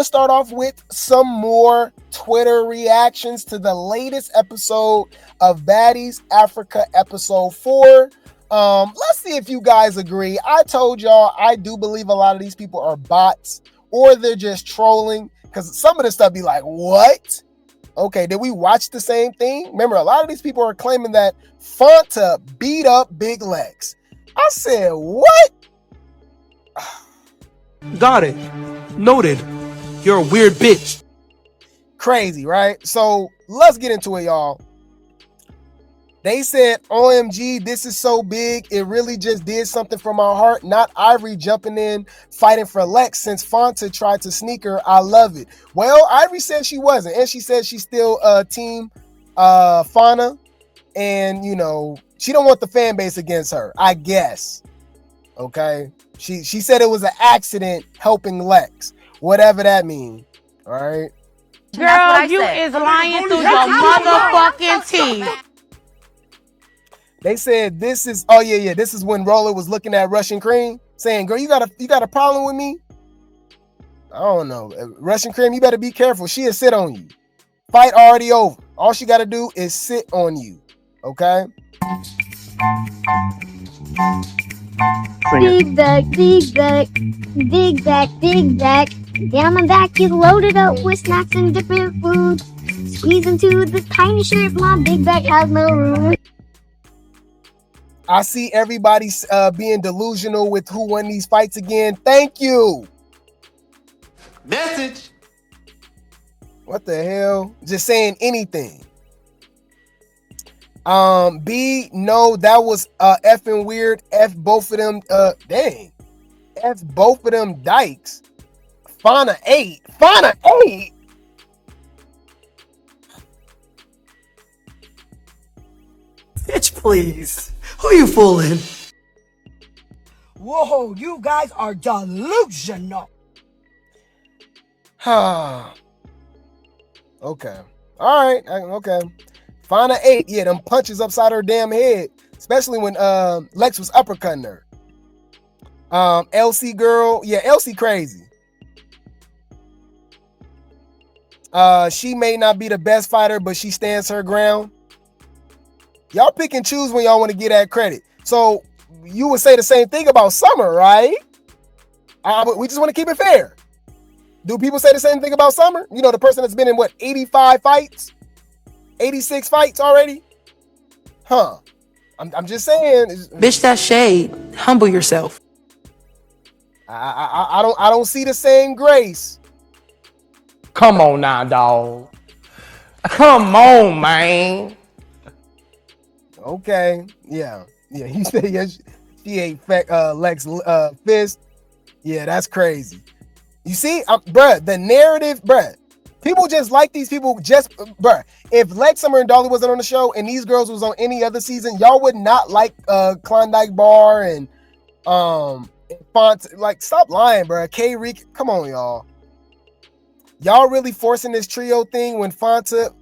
to start off with some more Twitter reactions to the latest episode of Baddies Africa episode 4. Let's see if you guys agree. I told y'all I do believe a lot of these people are bots or they're just trolling, because some of this stuff be like, what? Okay, did we watch the same thing? Remember, a lot of these people are claiming that Fanta beat up Big Lex. I said, what? Got it. Noted. You're a weird bitch. Crazy, right? So let's get into it, y'all. They said, OMG, this is so big. It really just did something for my heart. Not Ivori jumping in, fighting for Lex since Fanta tried to sneak her. I love it. Well, Ivori said she wasn't. And she said she's still team Fauna. And, you know, she don't want the fan base against her, I guess. Okay. She said it was an accident helping Lex. Whatever that means. All right. Girl, you is lying through your motherfucking teeth. They said this is, oh yeah, this is when Roller was looking at Russian Cream, saying, girl, you got a problem with me? I don't know. Russian Cream, you better be careful. She'll sit on you. Fight already over. All she got to do is sit on you. Okay? Big back, big back, big back, big back. Yeah, my back is loaded up with snacks and different foods. Squeeze into the tiny shirt, my big back has no room. I see everybody being delusional with who won these fights again. Thank you. Message. What the hell? Just saying anything. B, no, that was effing weird. F both of them. Dang. F both of them dykes. Fauna 8. Fauna 8. Bitch, please. Who you fooling? Whoa, you guys are delusional. Okay. All right. Okay. Fauna 8. Yeah, them punches upside her damn head. Especially when Lex was uppercutting her. Elsie girl. Yeah, Elsie crazy. She may not be the best fighter, but she stands her ground. Y'all pick and choose when y'all want to get that credit. So you would say the same thing about Summer, right? We just want to keep it fair. Do people say the same thing about Summer? You know, the person that's been in, what, 85 fights? 86 fights already? Huh. I'm just saying. Bitch, that shade. Humble yourself. I don't see the same grace. Come on now, dog. Come on, man. Okay. Yeah. He said, yeah, she ate Lex fist. Yeah, that's crazy. You see, bruh, the narrative, bruh, people just like these people bruh. If Lex, Summer, and Dolly wasn't on the show and these girls was on any other season, y'all would not like Klondike Bar and Font. Like, stop lying, bruh. Rican, come on, y'all. Y'all really forcing this trio thing when Fanta,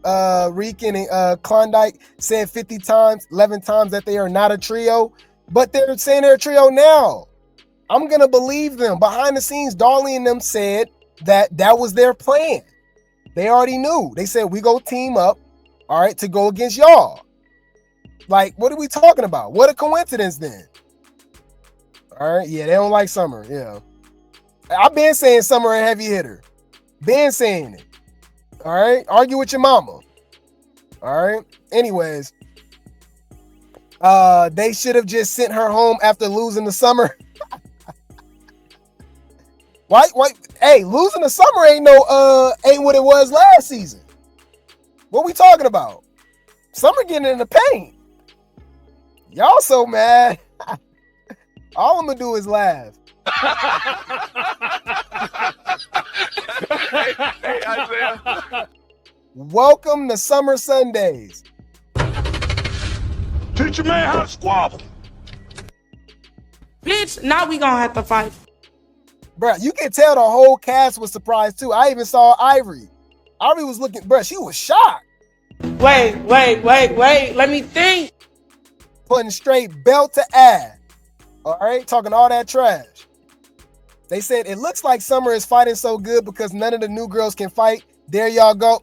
Rican, and Klondike said 50 times, 11 times that they are not a trio, but they're saying they're a trio now. I'm going to believe them. Behind the scenes, Dolly and them said that was their plan. They already knew. They said, we go team up, all right, to go against y'all. Like, what are we talking about? What a coincidence then. All right, yeah, they don't like Summer, yeah. I've been saying Summer a heavy hitter. Been saying it. All right. Argue with your mama. All right. Anyways, they should have just sent her home after losing the Summer. Why? Hey, losing the Summer ain't what it was last season. What we talking about? Summer getting in the paint. Y'all so mad. All I'm gonna do is laugh. Hey, Isaiah. Welcome to Summer Sundays. Teach a man how to squabble. Bitch, now we gonna have to fight. Bruh, you can tell the whole cast was surprised too. I even saw Ivori. Ivori was looking, bruh, she was shocked. Wait. Let me think. Putting straight belt to ass. All right, talking all that trash. They said it looks like Summer is fighting so good because none of the new girls can fight. There y'all go.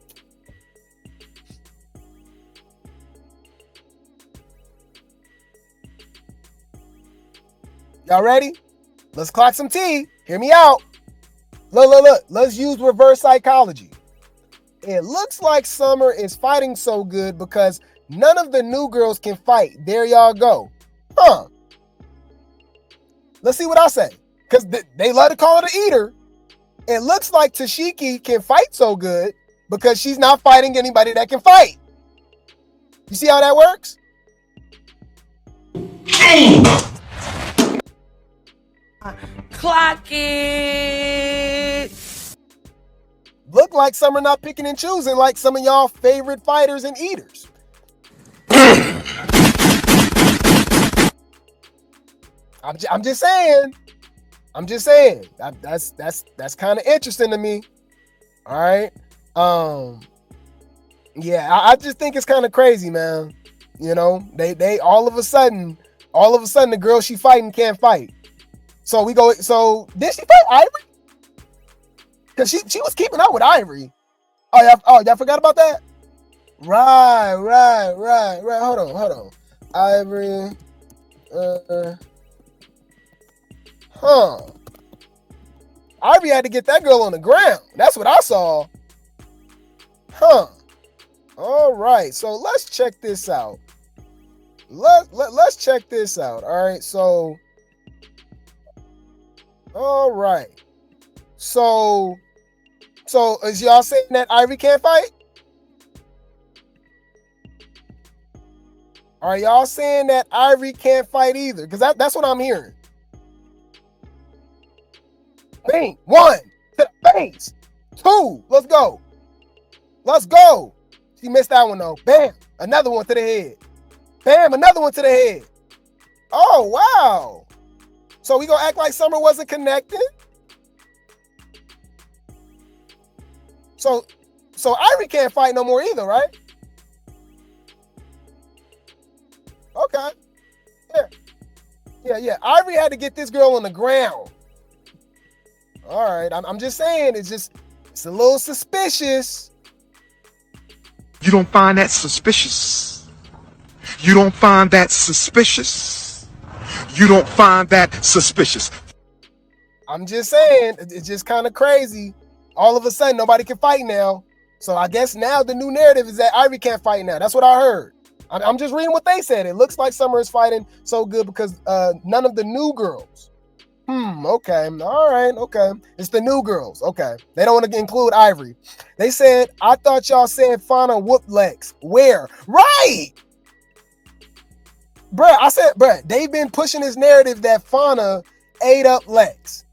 Y'all ready? Let's clock some tea. Hear me out. Look. Let's use reverse psychology. It looks like Summer is fighting so good because none of the new girls can fight. There y'all go. Huh. Let's see what I say. Because they love to call it an eater. It looks like Tashiki can fight so good because she's not fighting anybody that can fight. You see how that works? Clock it. Look like Summer not picking and choosing like some of y'all favorite fighters and eaters. I'm just saying. That's kind of interesting to me. All right. Yeah, I just think it's kind of crazy, man. You know, they all of a sudden the girl she fighting can't fight. So did she fight Ivori? Because she was keeping up with Ivori. Y'all forgot about that? Right. Hold on. Ivori. Ivori had to get that girl on the ground. That's what I saw. All right, so let's check this out. Let's check this out. All right, so all right. So is y'all saying that Ivori can't fight? Are y'all saying that Ivori can't fight either? Because that's what I'm hearing. Bang. 1 to the face. 2. Let's go. She missed that one though. Bam. Another one to the head. Bam. Another one to the head. Oh, wow. So we gonna act like Summer wasn't connected? So Ivori can't fight no more either, right? Okay. Yeah. Ivori had to get this girl on the ground. All right, I'm just saying, it's a little suspicious. You don't find that suspicious? You don't find that suspicious? You don't find that suspicious? I'm just saying, it's just kind of crazy. All of a sudden, nobody can fight now. So I guess now the new narrative is that Ivori can't fight now. That's what I heard. I'm just reading what they said. It looks like Summer is fighting so good because none of the new girls. Okay. All right. Okay. It's the new girls. Okay. They don't want to include Ivori. They said, I thought y'all said Fauna whooped Lex. Where? Right. Bruh, they've been pushing this narrative that Fauna ate up Lex.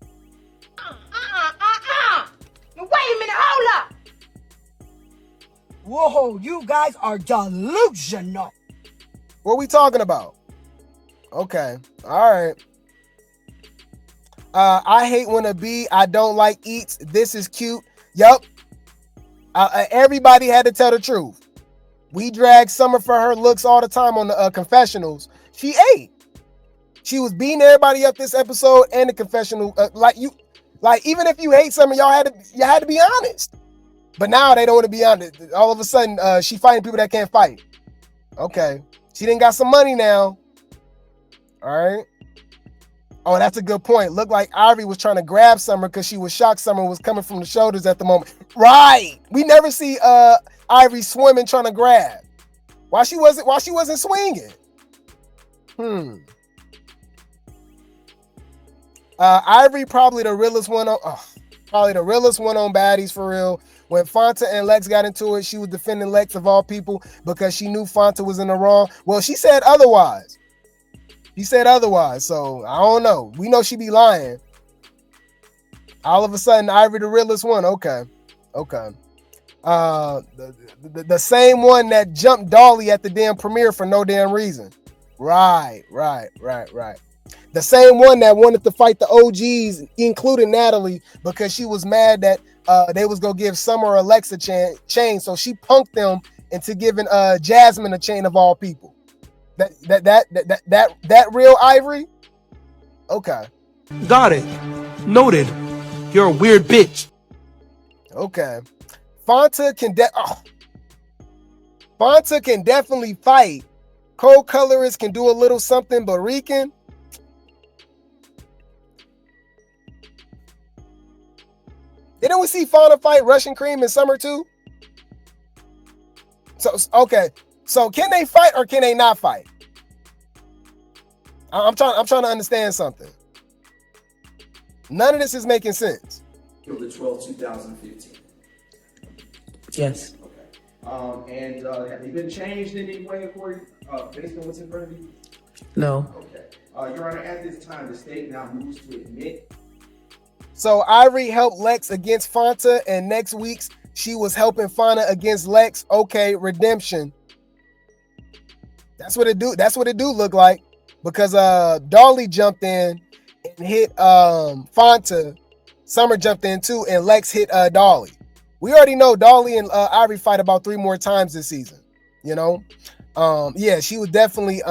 Wait a minute. Hold up. Whoa, you guys are delusional. What we talking about? Okay. All right. I hate when a bee I don't like eats. This is cute. Yup. Everybody had to tell the truth. We dragged Summer for her looks all the time on the confessionals. She ate. She was beating everybody up this episode and the confessional. Even if you hate Summer, you had to be honest. But now they don't want to be honest. All of a sudden, she fighting people that can't fight. Okay. She didn't got some money now. All right. Oh, that's a good point. Looked like Ivori was trying to grab Summer because she was shocked Summer was coming from the shoulders at the moment. Right. We never see Ivori swimming trying to grab. Why she wasn't swinging? Ivori probably the realest one on Baddies for real. When Fanta and Lex got into it, she was defending Lex of all people because she knew Fanta was in the wrong. Well, she said otherwise. So I don't know. We know she be lying. All of a sudden, Ivori the realest one. Okay. The same one that jumped Dolly at the damn premiere for no damn reason. Right. The same one that wanted to fight the OGs, including Natalie, because she was mad that they was gonna give Summer or Alexa chain. So she punked them into giving Jasmine a chain of all people. That real Ivori? Okay. Got it. Noted. You're a weird bitch. Okay. Fanta can definitely fight. Co-colorist can do a little something, but Rican. Didn't we see Fanta fight Russian Cream in summer too? So okay. So can they fight or can they not fight? I'm trying to understand something. None of this is making sense. April the 12th, 2015. Yes. Okay. And have they been changed in any way according based on what's in front of you? No. Okay. Your Honor, at this time, the state now moves to admit. So Ivori helped Lex against Fanta, and next week's she was helping Fanta against Lex. Okay, redemption. That's what it do. That's what it do look like, because Dolly jumped in and hit Fanta. Summer jumped in too, and Lex hit Dolly. We already know Dolly and Ivori fight about 3 more times this season. You know, yeah, she was definitely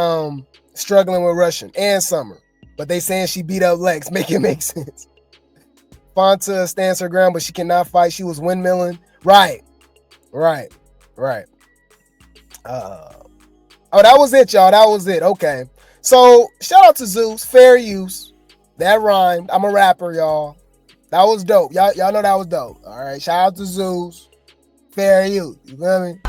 struggling with Russian and Summer, but they saying she beat up Lex. Make it make sense. Fanta stands her ground, but she cannot fight. She was windmilling. Right. Oh, that was it, y'all. That was it. Okay. So shout out to Zeus. Fair use. That rhymed. I'm a rapper, y'all. That was dope. Y'all know that was dope. All right. Shout out to Zeus. Fair use. You feel me?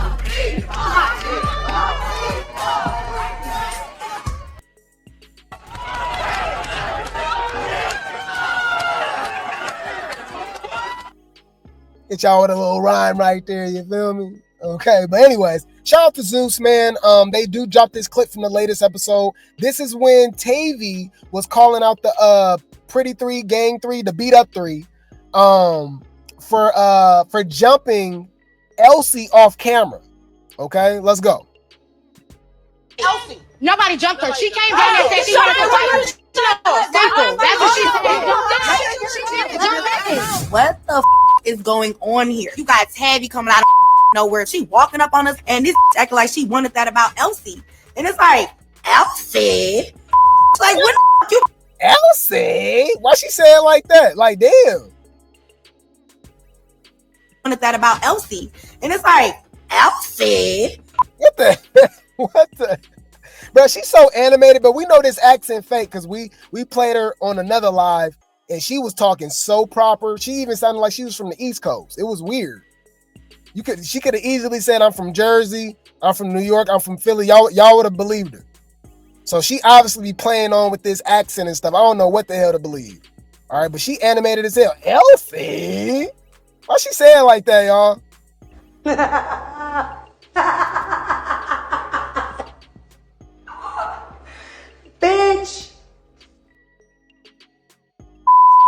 Get y'all with a little rhyme right there, you feel me? Okay, but anyways, shout out to Zeus, man. They do drop this clip from the latest episode. This is when Tavy was calling out the Pretty 3, Gang 3, the Beat Up 3, for jumping Elsie off camera. Okay, let's go. Elsie, nobody jumped her. She came down and said she wanted to fight. Simple. That's what she said. What the is going on here? You got Tabby coming out of nowhere. She walking up on us, and this acting like she wanted that about Elsie. And it's like, Elsie? Like, what the you? Elsie? Why she say it like that? Like, damn. Wanted that about Elsie. And it's like, Elsie? What the? What the? Bro, she's so animated, but we know this accent fake because we played her on another live, and she was talking so proper. She even sounded like she was from the East Coast. It was weird. She could have easily said, I'm from Jersey, I'm from New York, I'm from Philly. Y'all would have believed her. So she obviously be playing on with this accent and stuff. I don't know what the hell to believe. All right, but she animated as hell. Elsie? Why she saying like that, y'all? Bitch.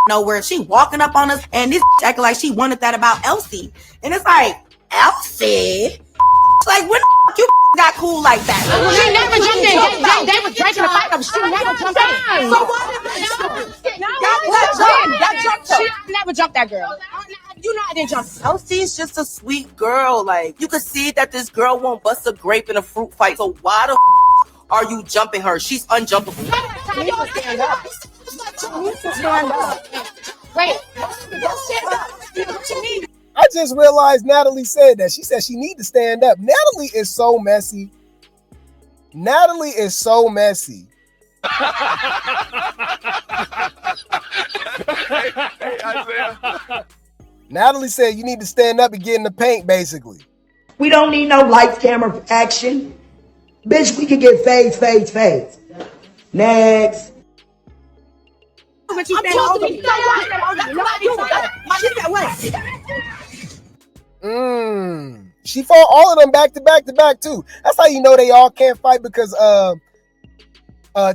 Nowhere. She walking up on us, and this acting like she wanted that about Elsie. And it's like, Elsie? Like, when you got cool like that? She never jumped in. They was breaking the fight up. She never jumped in. So what if She never jumped that girl. You know I didn't jump. Elsie's just a sweet girl. Like, you could see that this girl won't bust a grape in a fruit fight. So why the are you jumping her? She's unjumpable. You need to stand up. You need to stand up. Wait. Stand up. I just realized Natalie said that. She said she need to stand up. Natalie is so messy. Natalie is so messy. Hey, Isaiah. Natalie said you need to stand up and get in the paint, basically. We don't need no lights, camera, action. Bitch, we can get fades. Next. But you She fought all of them back to back too. That's how you know they all can't fight, because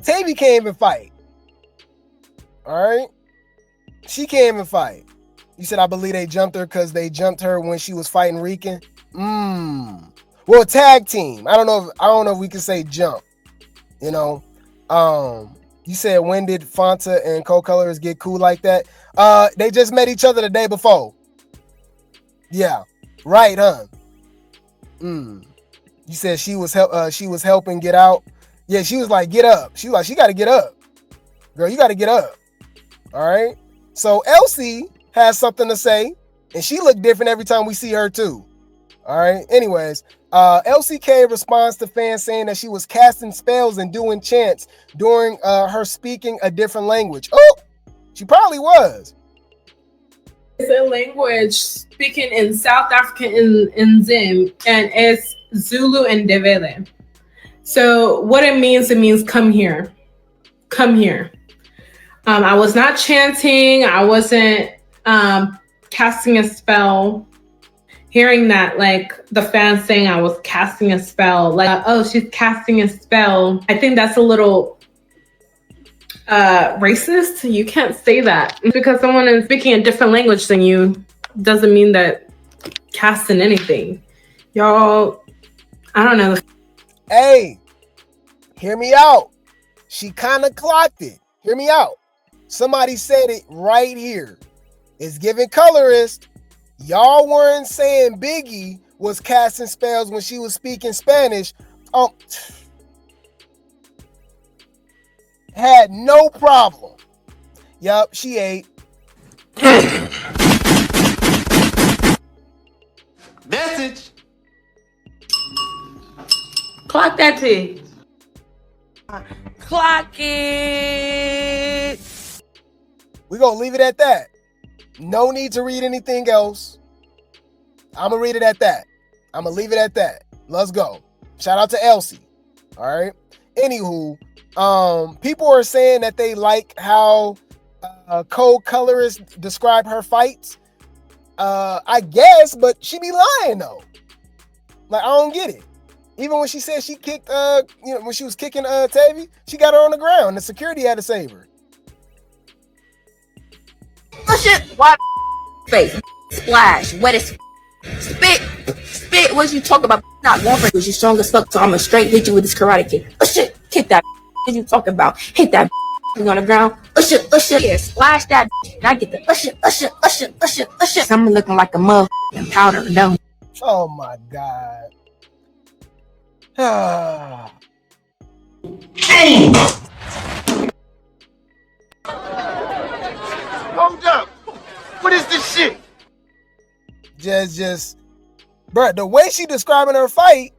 Tavy can't even fight. All right, she can't even fight. You said I believe they jumped her because they jumped her when she was fighting Rican. Well, tag team. I don't know if we can say jump. You know, you said when did Fanta and co-colors get cool like that? They just met each other the day before. Yeah, right, huh? You said she was helping get out. Yeah, she was like, get up. She was like, she got to get up. Girl, you got to get up. All right. So Elsie has something to say, and she looked different every time we see her too. All right. Anyways, LCK responds to fans saying that she was casting spells and doing chants during her speaking a different language. Oh, she probably was. It's a language speaken in South African in Zim, and it's Zulu and Ndebele. So what it means come here. Come here. I was not chanting. I wasn't casting a spell. Hearing that, like the fans saying I was casting a spell, like, oh, she's casting a spell. I think that's a little racist. You can't say that. Because someone is speaking a different language than you doesn't mean that casting anything. Y'all, I don't know. Hey, hear me out. She kind of clocked it. Hear me out. Somebody said it right here. It's giving colorist. Y'all weren't saying Biggie was casting spells when she was speaking Spanish. Oh, had no problem. Yup, she ate. Message. Clock that T. Clock it. We're going to leave it at that. No need to read anything else. I'm going to read it at that. I'm going to leave it at that. Let's go. Shout out to Elsie. All right. Anywho, people are saying that they like how co-colorists describe her fights. I guess, but she be lying though. Like, I don't get it. Even when she said she kicked, when she was kicking Tavy, she got her on the ground. The security had to save her. Oh shit! Why face splash? Wet as spit. What you talk about? Not going for it. You strong as fuck, so I'ma straight hit you with this karate kick. Oh shit! Kick that. What you talking about? Hit that on the ground. Oh shit! Yeah, splash that. And I get the oh shit. I'm looking like a mug and powder. No. Oh my god. Hold up. What is this shit? Just, bruh, the way she describing her fight,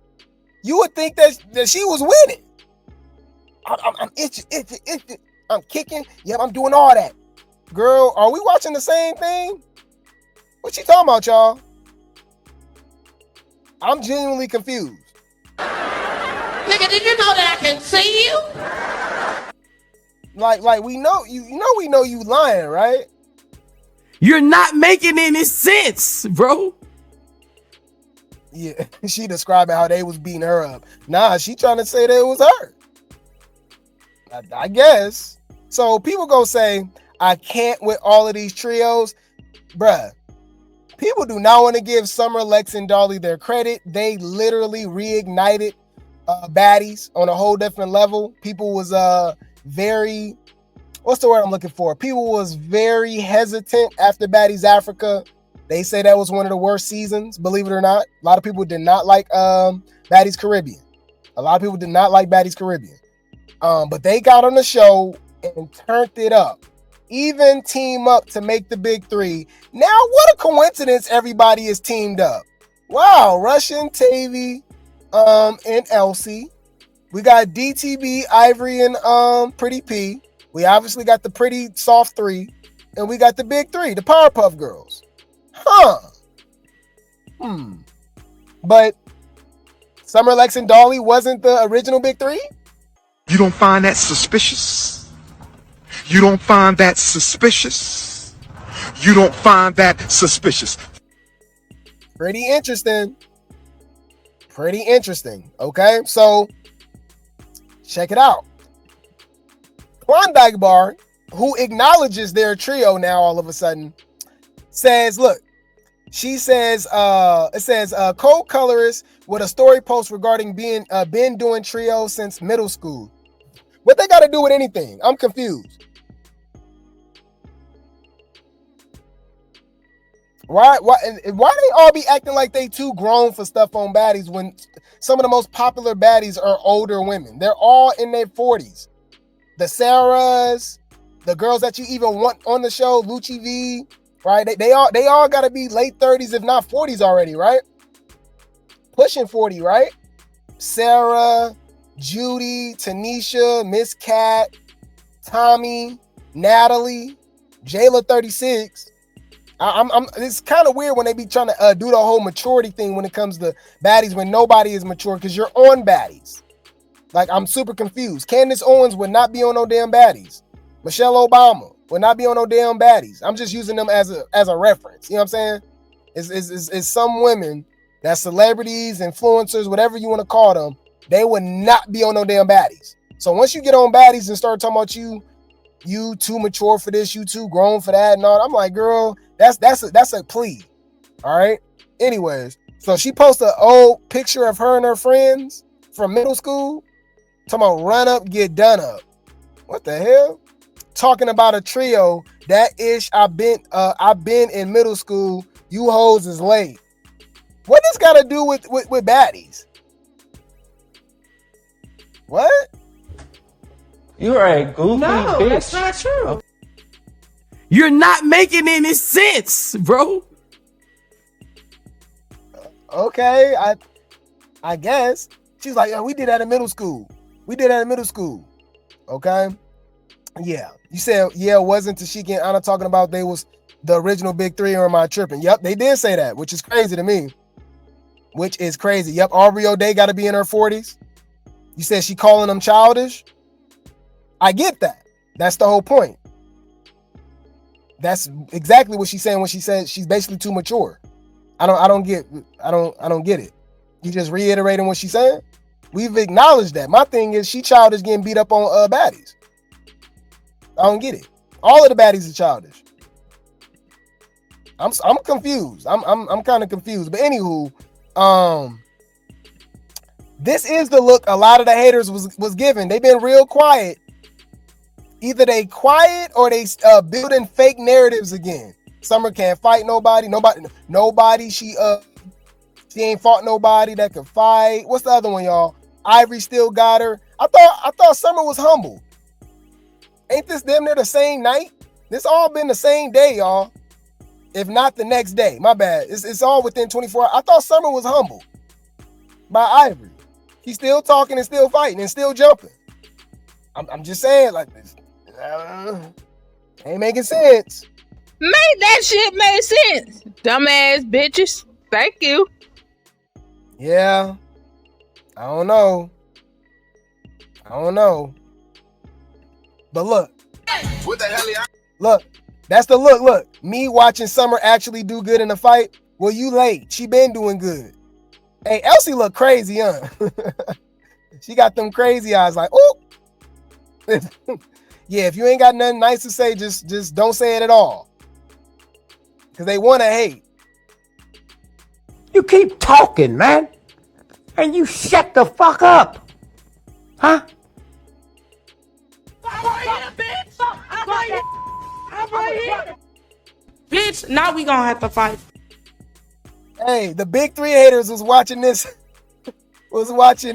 you would think that she was winning. I'm itching. I'm kicking. Yep, I'm doing all that. Girl, are we watching the same thing? What you talking about, y'all? I'm genuinely confused. Nigga, did you know that I can see you? Like we know we know you lying, right? You're not making any sense, bro. Yeah, she describing how they was beating her up. Nah, she trying to say that it was her. I guess. So people gonna say, I can't with all of these trios. Bruh, people do not want to give Summer, Lex, and Dolly their credit. They literally reignited Baddies on a whole different level. People was very, what's the word I'm looking for? People was very hesitant after Baddies Africa. They say that was one of the worst seasons, believe it or not. A lot of people did not like Baddies Caribbean. A lot of people did not like Baddies Caribbean. But they got on the show and turned it up. Even team up to make the big three. Now, what a coincidence everybody is teamed up. Wow, Russian, Tavy, and Elsie. We got DTB, Ivori, and Pretty P. We obviously got the pretty soft three. And we got the big three, the Powerpuff Girls. But Summer, Lex, and Dolly wasn't the original big three? You don't find that suspicious? You don't find that suspicious? You don't find that suspicious? Pretty interesting. Pretty interesting. Okay, so check it out. Klondike Bar, who acknowledges their trio now all of a sudden, says, look, she says, it says, co-colorist with a story post regarding been doing trio since middle school. What they got to do with anything? I'm confused. Why they all be acting like they too grown for stuff on Baddies when some of the most popular Baddies are older women? They're all in their 40s. The Sarahs, the girls that you even want on the show, Lucci V, right? They all got to be late 30s, if not 40s already, right? Pushing 40, right? Sarah, Judy, Tanisha, Miss Cat, Tommy, Natalie, Jayla 36. It's kind of weird when they be trying to do the whole maturity thing when it comes to baddies when nobody is mature because you're on baddies. Like, I'm super confused. Candace Owens would not be on no damn baddies. Michelle Obama would not be on no damn baddies. I'm just using them as a reference. You know what I'm saying? It's some women that celebrities, influencers, whatever you want to call them, they would not be on no damn baddies. So once you get on baddies and start talking about you too mature for this, you too grown for that and all, I'm like, girl, that's a plea. All right. Anyways, so she posted an old picture of her and her friends from middle school. Talking about run up, get done up. What the hell? Talking about a trio that ish. I've been in middle school. You hoes is late. What this got to do with baddies? What? You're a goofy bitch. That's not true. You're not making any sense, bro. Okay, I guess. She's like, we did that in middle school. Okay. Yeah. You said, yeah, it wasn't Tashiki and Ahna talking about they was the original big three, or am I tripping? Yep, they did say that, which is crazy to me. Yep, Aubrey O'Day got to be in her 40s. You said she calling them childish. I get that. That's the whole point. That's exactly what she's saying when she said she's basically too mature. I don't get it. You just reiterating what she's saying? We've acknowledged that. My thing is she childish getting beat up on baddies. I don't get it. All of the baddies are childish. I'm confused. I'm kind of confused. But anywho, this is the look a lot of the haters was given. They've been real quiet. Either they quiet or they building fake narratives again. Summer can't fight nobody. Nobody. She ain't fought nobody that could fight. What's the other one, y'all? Ivori still got her. I thought Summer was humble. Ain't this damn near the same night? This all been the same day, y'all. If not the next day. My bad. It's all within 24 hours. I thought Summer was humble by Ivori. He's still talking and still fighting and still jumping. I'm just saying, like, this ain't making sense. Make that shit make sense, dumbass bitches. Thank you. Yeah. I don't know. But look. What the hell? Look. That's the look. Look. Me watching Summer actually do good in the fight. Well, you late. She been doing good. Hey, Elsie look crazy, huh? She got them crazy eyes like, oh. Yeah, if you ain't got nothing nice to say, just don't say it at all. Because they want to hate. You keep talking, man. And you shut the fuck up. Huh? I'm right here. Bitch, now we gonna have to fight. Hey, the big three haters was watching this last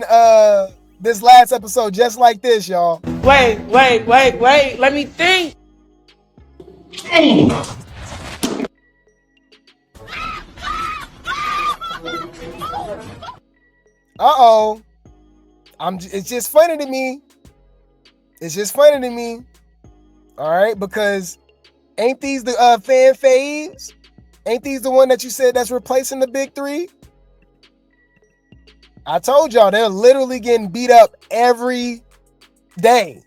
episode just like this, y'all. Wait. Let me think. Uh-oh. It's just funny to me. All right, because ain't these the fan faves? Ain't these the one that you said that's replacing the big three? I told y'all they're literally getting beat up every day,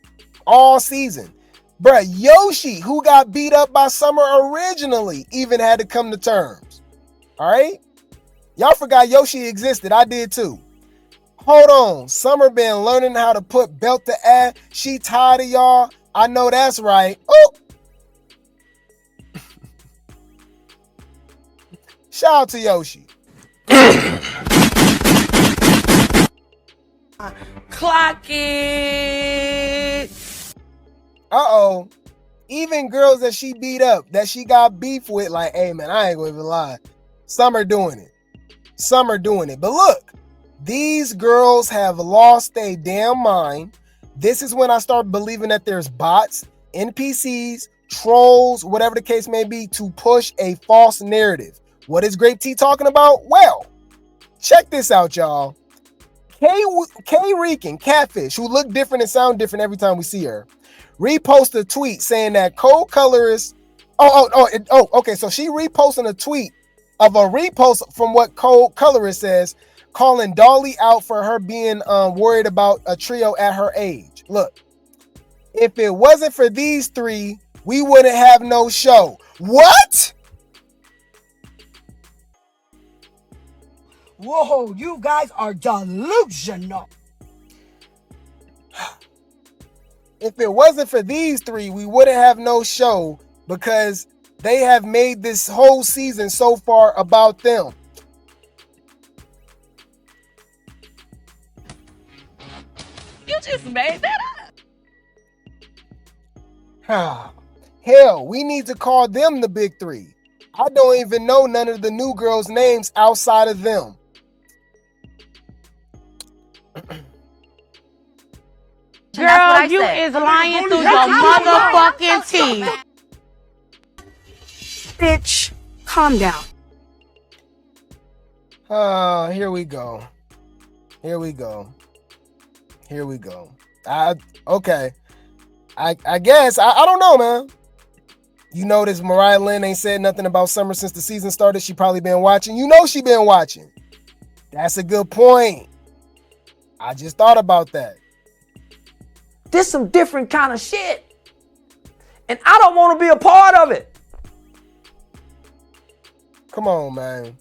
all season. Bruh, Yoshi, who got beat up by Summer originally, even had to come to terms. All right? Y'all forgot Yoshi existed. I did too. Hold on. Summer been learning how to put belt to ass. She tired of y'all. I know that's right. Oh! Shout out to Yoshi. Clock it. Uh-oh. Even girls that she beat up, that she got beef with, like, hey, man, I ain't gonna even lie. Summer doing it. But look, these girls have lost their damn mind. This is when I start believing that there's bots. NPCs, trolls, whatever the case may be, to push a false narrative. What is Grape T talking about? Well, check this out, y'all. K Rican, Catfish, who look different and sound different every time we see her, reposted a tweet saying that co-colorist. Okay. So she reposted a tweet of a repost from what co-colorist says, calling Dolly out for her being worried about a trio at her age. Look, if it wasn't for these three, we wouldn't have no show. What? Whoa, you guys are delusional. If it wasn't for these three, we wouldn't have no show because they have made this whole season so far about them. You just made that up. Hell, we need to call them the big three. I don't even know none of the new girls' names outside of them. Girl, you is lying through your motherfucking teeth. Bitch, calm down. Here we go. Okay. I guess. I don't know, man. You notice Mariah Lynn ain't said nothing about Summer since the season started. She probably been watching. You know she been watching. That's a good point. I just thought about that. This some different kind of shit. And I don't want to be a part of it. Come on, man.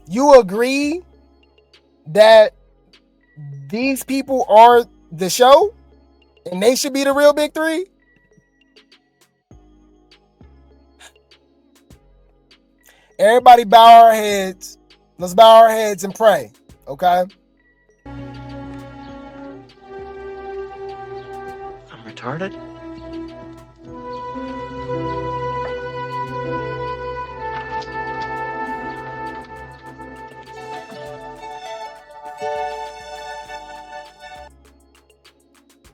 You agree that these people are the show and they should be the real big three? Everybody bow our heads. Let's bow our heads and pray, okay? I'm retarded?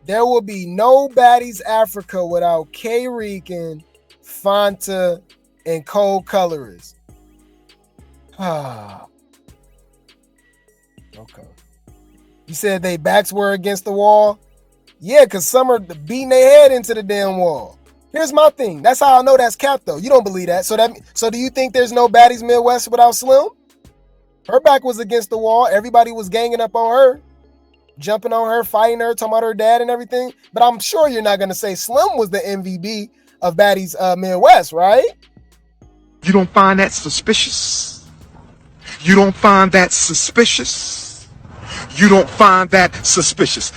There will be no Baddies Africa without K Rican, Fanta, and Cold Colorist. Okay. You said they backs were against the wall? Yeah, because some are beating their head into the damn wall. Here's my thing. That's how I know that's cap, though. You don't believe that. So do you think there's no Baddies Midwest without Slim? Her back was against the wall. Everybody was ganging up on her, jumping on her, fighting her, talking about her dad and everything. But I'm sure you're not going to say Slim was the MVP of Baddies Midwest, right? You don't find that suspicious? You don't find that suspicious? You don't find that suspicious?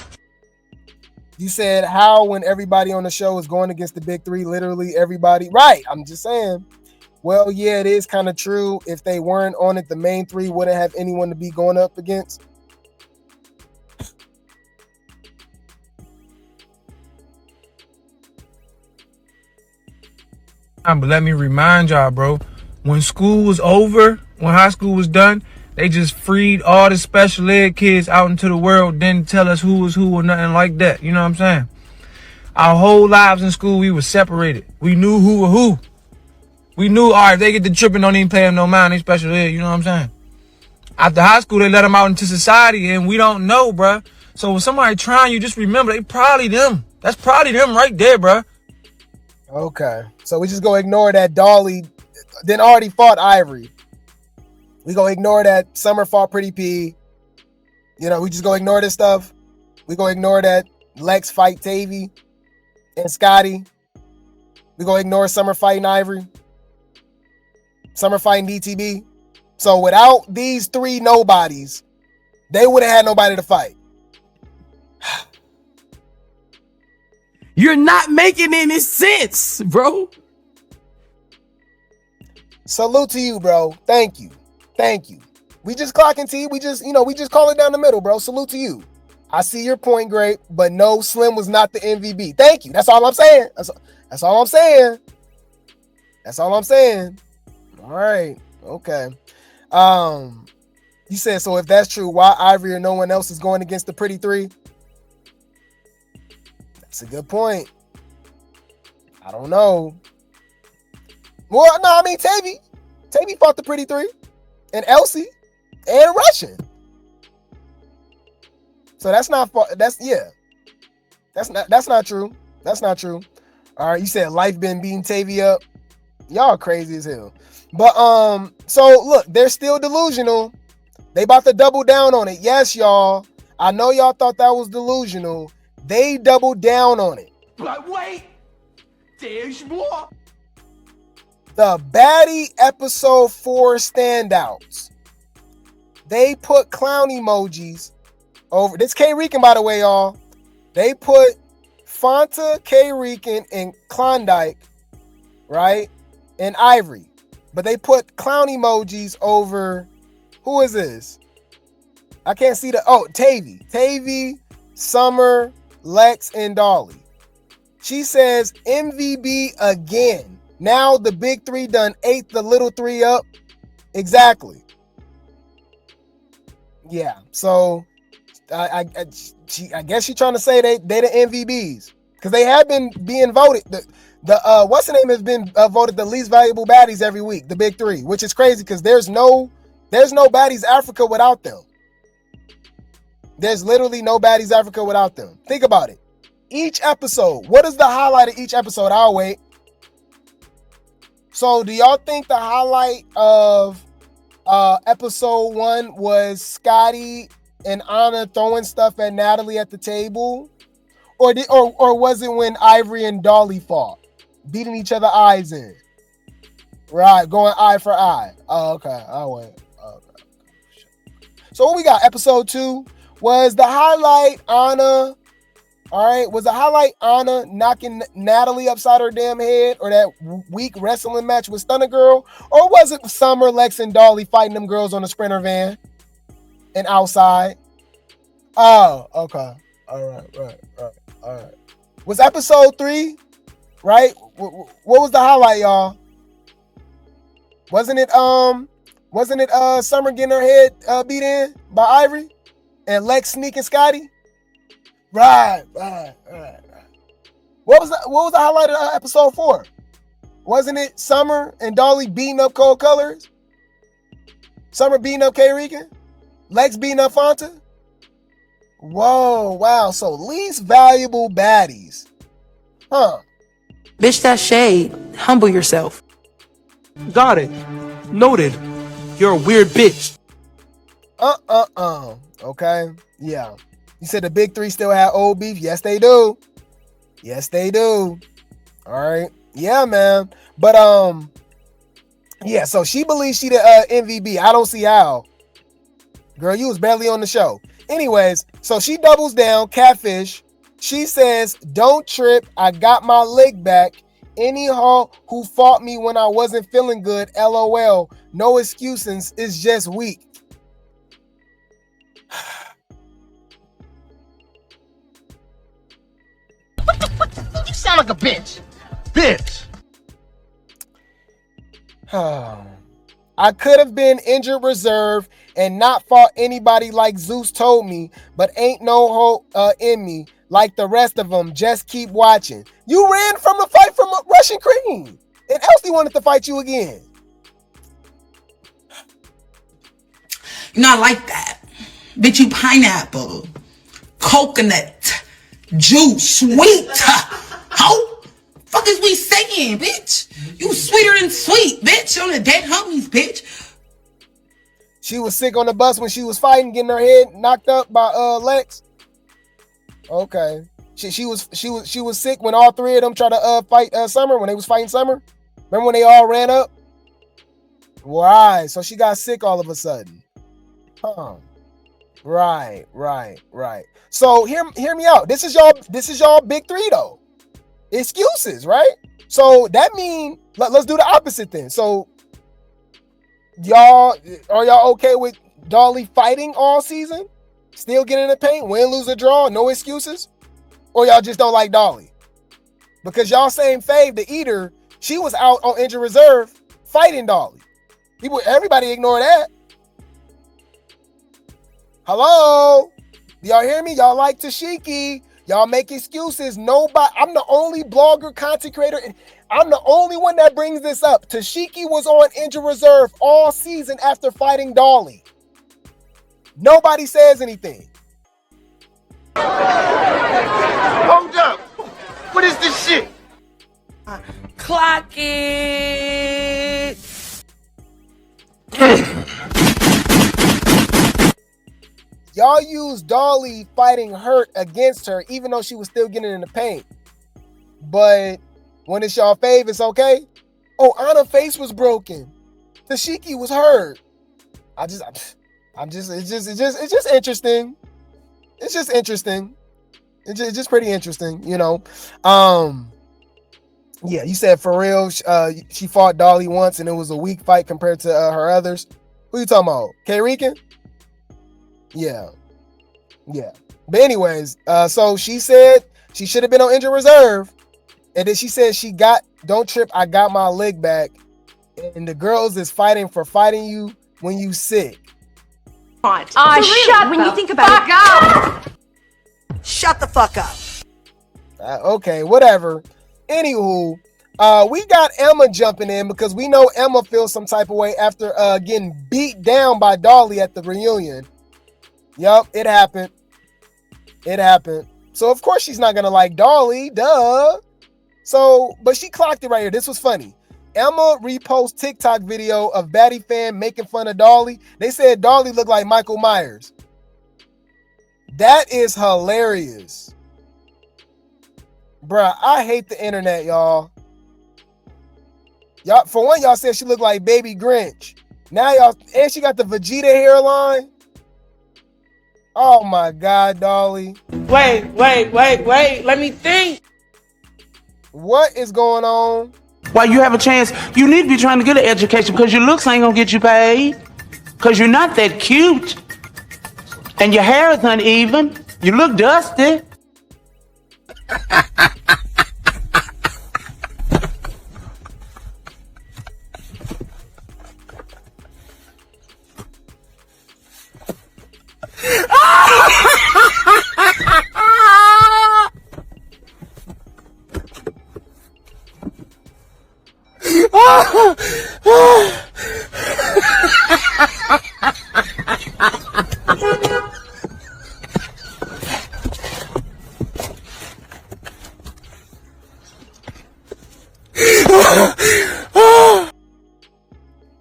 You said how when everybody on the show is going against the big three, literally everybody. Right. I'm just saying. Well, yeah, it is kind of true. If they weren't on it, the main three wouldn't have anyone to be going up against. But let me remind y'all, bro, when school was over, when high school was done, they just freed all the special ed kids out into the world, didn't tell us who was who or nothing like that. You know what I'm saying? Our whole lives in school, we were separated. We knew who were who. We knew, all right, if they get the tripping, don't even pay them no mind, they special ed, you know what I'm saying? After high school, they let them out into society, and we don't know, bro. So when somebody trying you, just remember, they probably them. That's probably them right there, bro. Okay. So we just go ignore that Dolly then already fought Ivori. We gonna ignore that Summer fought Pretty P. You know, we just gonna ignore this stuff. We gonna ignore that Lex fight Tavy and Scotty. We gonna ignore Summer fighting Ivori. Summer fighting DTB. So without these three nobodies, they would have had nobody to fight. You're not making any sense, bro. Salute to you, bro. Thank you. We just clocking T. We just call it down the middle, bro. Salute to you. I see your point, Grape, but no, Slim was not the MVP. Thank you. That's all I'm saying. That's all I'm saying. All right. Okay. You said, so if that's true, why Ivori or no one else is going against the Pretty Three? That's a good point. I don't know. Well, no, I mean Tavy fought the Pretty Three, and Elsie, and Russian. So that's not true. That's not true. All right, you said Life been beating Tavy up. Y'all crazy as hell. But so look, they're still delusional. They about to double down on it. Yes, y'all. I know y'all thought that was delusional. They doubled down on it. But wait, there's more. The Baddie episode 4 standouts. They put clown emojis over. This K Rican, by the way, y'all. They put Fanta, K Rican, and Klondike, right? And Ivori. But they put clown emojis over. Who is this? I can't see the. Oh, Tavy, Summer, Lex, and Dolly. She says MVB again. Now the big three done ate the little three up. Exactly. Yeah. So I guess she's trying to say they the MVBs because they have been being voted. The what's the name has been voted the least valuable baddies every week. The big three, which is crazy because there's no Baddies Africa without them. There's literally no Baddies Africa without them. Think about it. Each episode. What is the highlight of each episode? I'll wait. So do y'all think the highlight of episode 1 was Scotty and Ahna throwing stuff at Natalie at the table? Or was it when Ivori and Dolly fought? Beating each other eyes in. Right, going eye for eye. Oh, okay. I'll wait. Okay. So what we got? Episode 2 was the highlight Ahna. All right, was the highlight Ahna knocking Natalie upside her damn head, or that weak wrestling match with Stunner Girl, or was it Summer, Lex, and Dolly fighting them girls on the Sprinter van and outside? Oh, okay. All right. Was episode 3, right? What was the highlight, y'all? Wasn't it Summer getting her head beat in by Ivori and Lex sneaking Scotty? Right. What was the highlight of episode 4? Wasn't it Summer and Dolly beating up Cold Colors? Summer beating up K Rican? Lex beating up Fanta? Whoa, wow. So least valuable baddies. Huh. Bitch, that shade. Humble yourself. Got it. Noted. You're a weird bitch. Okay. Yeah. You said the big three still have old beef? Yes, they do. All right. Yeah, man. But yeah, so she believes she the MVP. I don't see how. Girl, you was barely on the show. Anyways, so she doubles down, catfish. She says, don't trip. I got my leg back. Any hoe who fought me when I wasn't feeling good, LOL. No excuses. It's just weak. You sound like a bitch. Bitch. I could have been injured reserve and not fought anybody like Zeus told me, but ain't no hope in me like the rest of them. Just keep watching. You ran from the fight from Russian Cream, and Elsie wanted to fight you again. You're not like that. Bitch, you pineapple, coconut, juice, sweet. How fuck is we saying, bitch? You sweeter than sweet, bitch. On the dead homies, bitch. She was sick on the bus when she was fighting, getting her head knocked up by Lex. Okay. She was sick when all three of them tried to fight Summer, when they was fighting Summer. Remember when they all ran up? Right. So she got sick all of a sudden. Huh. Right. So hear me out. This is y'all big three though. Excuses, right? So that mean let's do the opposite then. So are y'all okay with Dolly fighting all season? Still getting in the paint, win, lose, or draw, no excuses? Or y'all just don't like Dolly? Because y'all saying Fave, the eater, she was out on injured reserve fighting Dolly. Everybody ignore that. Hello? Do y'all hear me? Y'all like Tashiki. Y'all make excuses. Nobody. I'm the only blogger, content creator, and I'm the only one that brings this up. Tashiki was on injured reserve all season after fighting Dolly. Nobody says anything. Hold up. What is this shit? Clock it. Y'all use Dolly fighting Hurt against her, even though she was still getting in the paint. But when it's y'all fave, it's okay. Oh, Ahna's face was broken. Tashiki was hurt. It's just interesting. It's just interesting. It's just pretty interesting, you know. Yeah, you said for real, she fought Dolly once and it was a weak fight compared to her others. Who you talking about? Rican? Yeah. But anyways, so she said she should have been on injured reserve. And then she said don't trip, I got my leg back. And the girls is fighting for fighting you when you sick. Shut when you think about it. up. Shut the fuck up. Okay, whatever. Anywho, we got Emma jumping in because we know Emma feels some type of way after getting beat down by Dolly at the reunion. Yup, it happened. So of course she's not gonna like Dolly, duh. So, but she clocked it right here. This was funny. Emma reposts TikTok video of Baddie fan making fun of Dolly. They said Dolly looked like Michael Myers. That is hilarious. Bruh, I hate the internet, y'all. For one, y'all said she looked like Baby Grinch. Now and she got the Vegeta hairline. Oh my God, Dolly. Wait. Let me think. What is going on? While you have a chance, you need to be trying to get an education because your looks ain't gonna get you paid. Because you're not that cute. And your hair is uneven. You look dusty.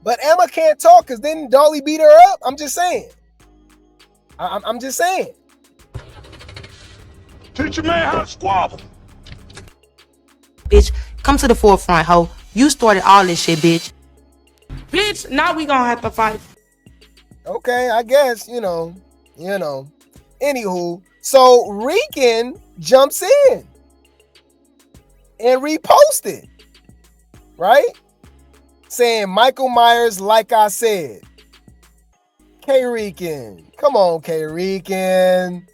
But Emma can't talk because then Dolly beat her up. I'm just saying. I'm just saying. Teach a man how to squabble. Bitch, come to the forefront, ho. You started all this shit, bitch. Bitch, now we gonna have to fight. Okay, I guess, you know. Anywho, so Rican jumps in and reposted, right? Saying Michael Myers, like I said. Rican. Come on, Rican.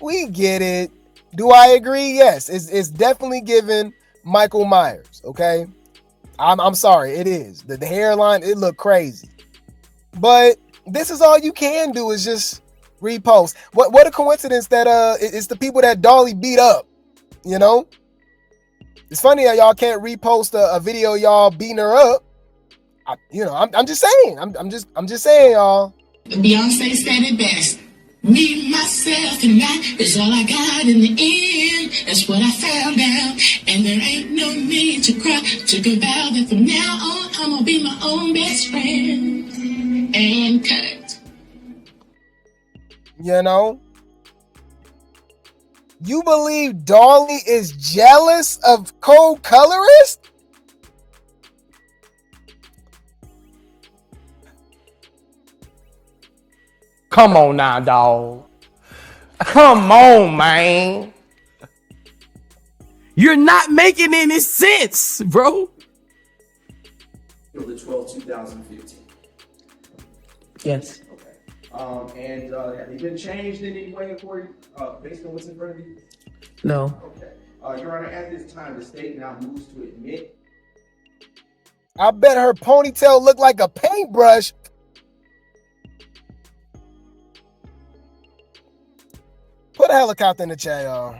We get it. Do I agree? Yes, it's definitely given Michael Myers, okay? I'm sorry, it is. The hairline, it looked crazy. But this is all you can do is just repost. What a coincidence that it's the people that Dolly beat up, you know? It's funny that y'all can't repost a video y'all beating her up. I'm just saying. I'm just saying, y'all. Beyonce said it best. Me, myself, and I is all I got in the end. That's what I found out. And there ain't no need to cry. Took a vow that from now on, I'm gonna be my own best friend. And cut. You know? You believe Dolly is jealous of co-colorist? Come on now, dog. Come on, man. You're not making any sense, bro. The 12th, 2015. Yes. Okay. And have they been changed in any way according, based on what's in front of you? No. Okay. Your Honor, at this time, the state now moves to admit. I bet her ponytail looked like a paintbrush. Put a helicopter in the chat, y'all.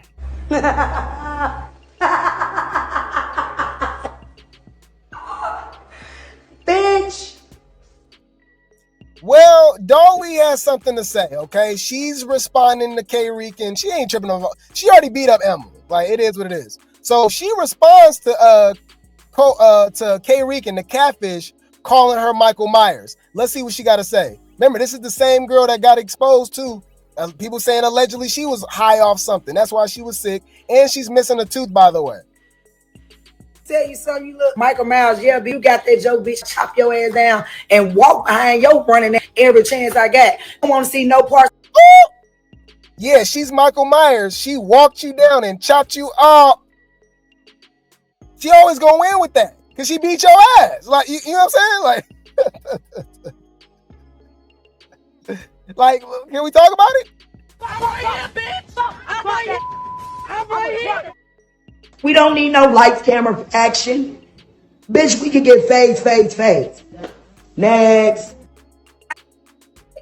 Bitch. Well, Dolly has something to say, okay? She's responding to K Rican. She ain't tripping over. She already beat up Emma. Like, it is what it is. So she responds to K Rican, the catfish, calling her Michael Myers. Let's see what she got to say. Remember, this is the same girl that got exposed too. People saying allegedly she was high off something. That's why she was sick. And she's missing a tooth, by the way. Tell you something, you look Michael Myers, yeah, but you got that joke, bitch, chop your ass down and walk behind your running every chance I got. I don't want to see no parts. Yeah, she's Michael Myers. She walked you down and chopped you up. She always gonna win with that because she beat your ass. Like, you know what I'm saying? Like, can we talk about it? I'm right here, bitch. I'm right here. We don't need no lights, camera, action. Bitch, we can get fades. Next.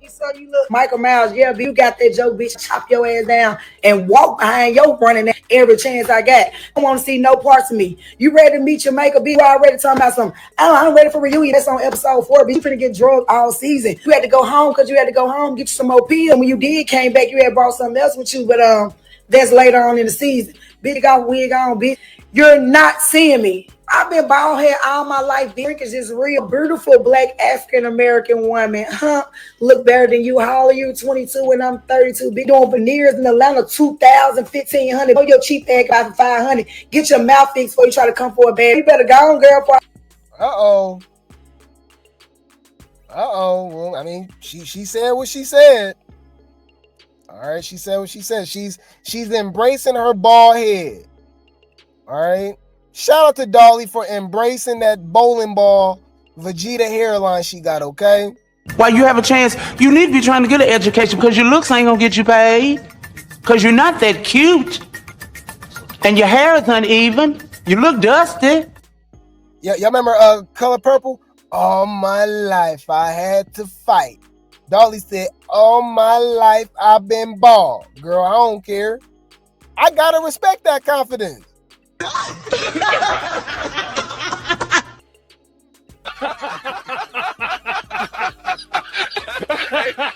So you look Michael Myers, yeah, but you got that joke, bitch, chop your ass down and walk behind your running every chance I got. I don't want to see no parts of me. You ready to meet your maker? Be already talking about something. I'm ready for reunion. That's on episode 4, but you finna get drugged all season. You had to go home because you had to go home, get you some more pills. When you did came back, you had brought something else with you, but that's later on in the season. Bitch, got wig on, bitch. You're not seeing me. I've been bald head all my life. Drink is just real. Beautiful black African-American woman. Look better than you. How old are you? 22 and I'm 32. Be doing veneers in Atlanta, 2,000, 1,500. Oh, your cheap ass got for 500. Get your mouth fixed before you try to come for a bag. You better go on, girl. Uh-oh. Well, I mean, she said what she said. All right, she said what she said. She's embracing her bald head. All right. Shout out to Dolly for embracing that bowling ball Vegeta hairline she got, okay? While you have a chance, you need to be trying to get an education because your looks ain't gonna get you paid. Because you're not that cute. And your hair is uneven. You look dusty. Yeah, y'all remember Color Purple? All my life I had to fight. Dolly said, all my life I've been bald. Girl, I don't care. I gotta respect that confidence.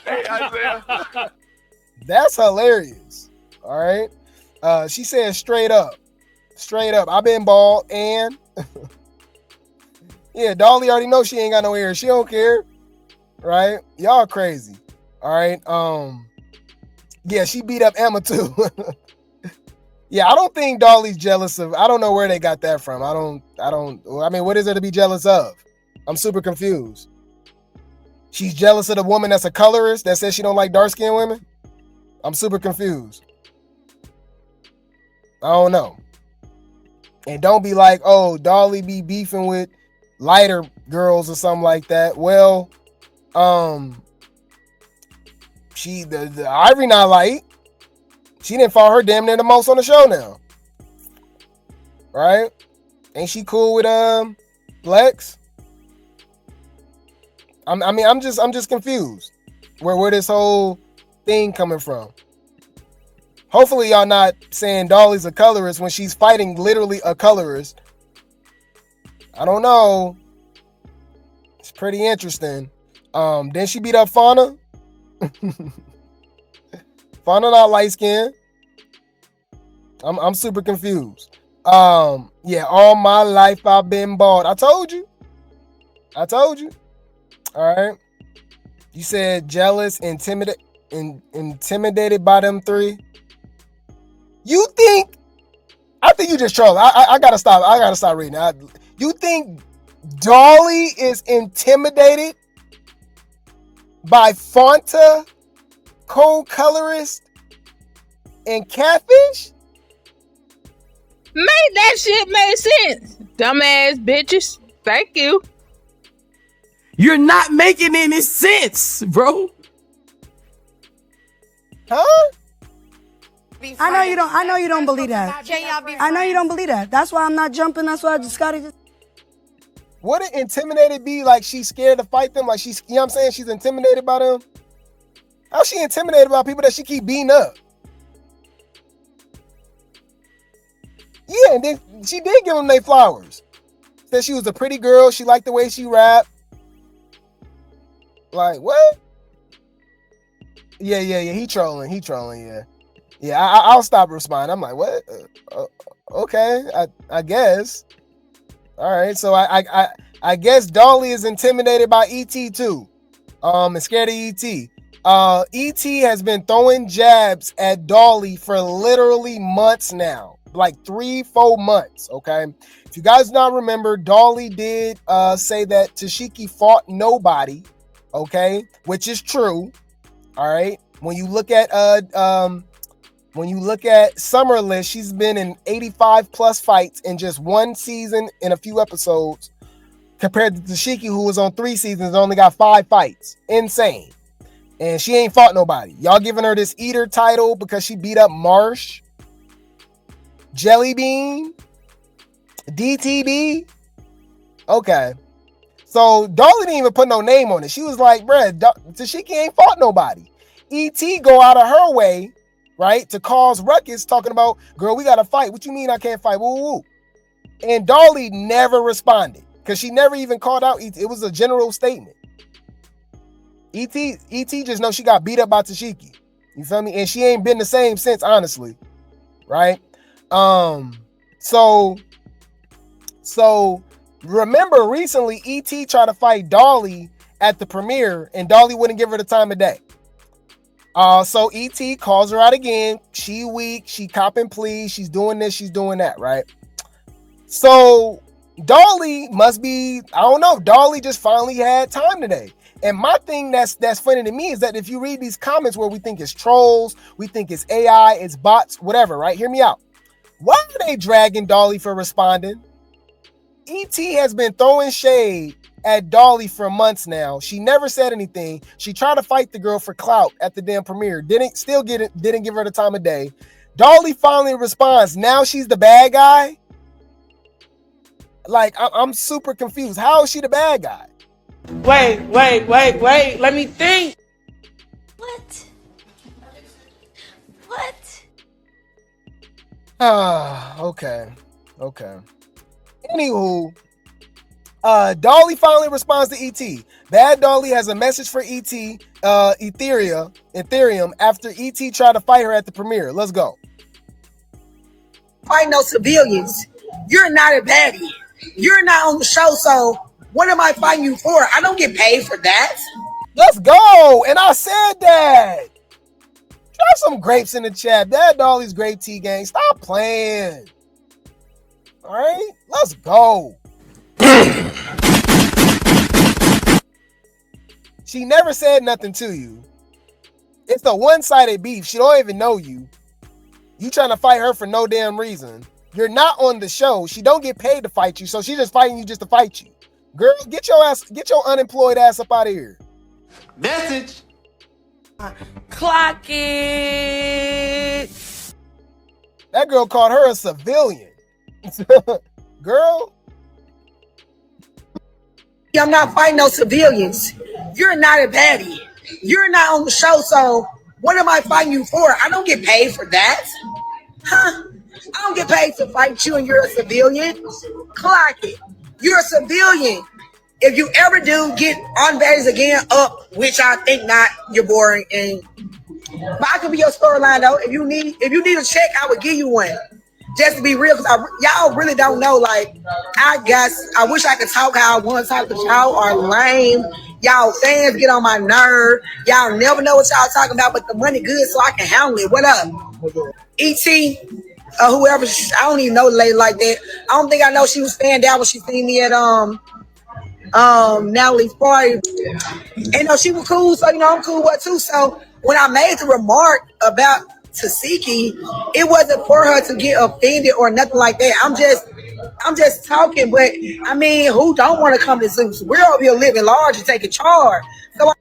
Hey, Isaiah. That's hilarious. All right. She said straight up. I've been bald and yeah, Dolly already knows she ain't got no hair. She don't care. Right? Y'all crazy. All right. Yeah, she beat up Emma too. Yeah, I don't think Dolly's jealous of. I don't know where they got that from. I mean, what is there to be jealous of? I'm super confused. She's jealous of the woman that's a colorist that says she don't like dark-skinned women? I'm super confused. I don't know. And don't be like, oh, Dolly be beefing with lighter girls or something like that. Well, the Ivori not light. She didn't follow her damn near the most on the show now. Right? Ain't she cool with Lex? I'm just confused. Where this whole thing coming from. Hopefully y'all not saying Dolly's a colorist when she's fighting literally a colorist. I don't know. It's pretty interesting. Then she beat up Fauna. Fauna not light skin. I'm super confused. Yeah, all my life I've been bald. I told you. All right. You said jealous, intimidated by them three. I think you just troll. I gotta stop reading. You think Dolly is intimidated by Fanta, co-colorist, and catfish? Make that shit make sense, dumbass bitches. Thank you. You're not making any sense, bro. Huh? I know you don't believe that. I know you don't believe that. That's why I'm not jumping. That's why I just gotta. Would it intimidated be like she's scared to fight them? Like she's, you know what I'm saying? She's intimidated by them. How's she intimidated by people that she keep beating up? Yeah, and then she did give them their flowers. Said she was a pretty girl. She liked the way she rapped. Like, what? Yeah. He trolling. Yeah. I'll stop responding. I'm like, what? Okay, I guess. All right. So I guess Dolly is intimidated by ET too. And scared of ET. ET has been throwing jabs at Dolly for literally months now, like 3-4 months. Okay. If you guys not remember, Dolly did say that Tashiki fought nobody. Okay, which is true. All right. When you look at Summer List, she's been in 85 plus fights in just one season and a few episodes, compared to Tashiki, who was on 3 seasons, only got 5 fights. Insane. And she ain't fought nobody. Y'all giving her this eater title because she beat up Marsh, Jellybean, DTB. Okay. So Dolly didn't even put no name on it. She was like, bruh, Tashiki ain't fought nobody. ET go out of her way, right, to cause ruckus, talking about, girl, we got to fight. What you mean I can't fight? Woo, woo. And Dolly never responded because she never even called out ET. It was a general statement. ET just know she got beat up by Tashiki. You feel me? And she ain't been the same since, honestly. Right? So remember recently ET tried to fight Dolly at the premiere and Dolly wouldn't give her the time of day. So ET calls her out again. She weak, she copping pleas, she's doing this, she's doing that, right? So Dolly must be, I don't know, Dolly just finally had time today. And my thing that's funny to me is that if you read these comments where we think it's trolls, we think it's AI, it's bots, whatever, right? Hear me out. Why are they dragging Dolly for responding? ET has been throwing shade at Dolly for months now. She never said anything. She tried to fight the girl for clout at the damn premiere. Didn't give her the time of day. Dolly finally responds. Now she's the bad guy. Like, I'm super confused. How is she the bad guy? Wait. Let me think. What? Okay. Anywho, Dolly finally responds to ET. Bad Dolly has a message for ET, Ethereum, after ET tried to fight her at the premiere. Let's go. Fight no civilians. You're not a baddie. You're not on the show, so what am I fighting you for? I don't get paid for that. Let's go. And I said that. Drop some grapes in the chat. Bad Dolly's Grape Tea Gang. Stop playing. All right, let's go. She never said nothing to you. It's a one-sided beef. She don't even know you. You trying to fight her for no damn reason. You're not on the show. She don't get paid to fight you, so she's just fighting you just to fight you. Girl, get your unemployed ass up out of here. Message. Clock it. That girl called her a civilian. Girl. I'm not fighting no civilians. You're not a baddie. You're not on the show, so what am I fighting you for? I don't get paid for that. Huh? I don't get paid to fight you and you're a civilian. Clock it. You're a civilian. If you ever do get on Baddies again up, which I think not, you're boring. But I could be your storyline though. If you need a check, I would give you one. Just to be real, because y'all really don't know. Like, I wish I could talk how I want to talk, but y'all are lame. Y'all fans get on my nerve. Y'all never know what y'all talking about, but the money good, so I can handle it. What up? ET, whoever, I don't even know the lady like that. I don't think I know she was fanned out when she seen me at Natalie's party. And no, she was cool, so I'm cool with her too. So when I made the remark about Tashiki, it wasn't for her to get offended or nothing like that. I'm just talking, but I mean, who don't want to come to Zeus? We're over here living large and taking charge. So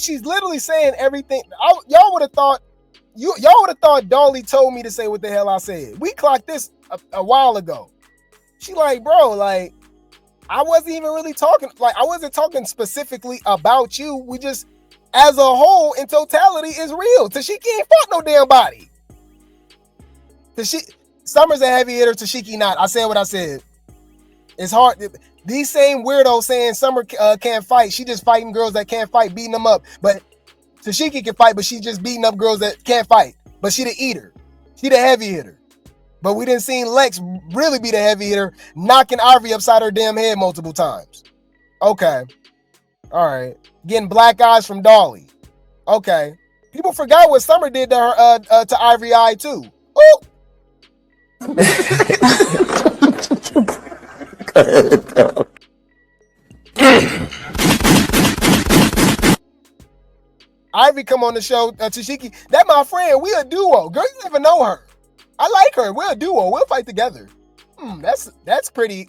she's literally saying everything. Y'all would have thought Dolly told me to say what the hell I said. We clocked this a while ago. She like, bro, like, I wasn't even really talking, like, I wasn't talking specifically about you. We just, as a whole, in totality, is real. Tashiki ain't fought no damn body. Summer's a heavy hitter, Tashiki not. I said what I said. It's hard. These same weirdos saying Summer can't fight. She just fighting girls that can't fight, beating them up. But Tashiki can fight, but she just beating up girls that can't fight. But she the eater. She the heavy hitter. But we didn't see Lex really be the heavy hitter, knocking Ivori upside her damn head multiple times. Okay. All right. Getting black eyes from Dolly. Okay. People forgot what Summer did to her to Ivori Eye too. Ooh. Ivori come on the show, Tashiki. That my friend. We a duo. Girl, you never know her. I like her. We're a duo. We'll fight together. That's pretty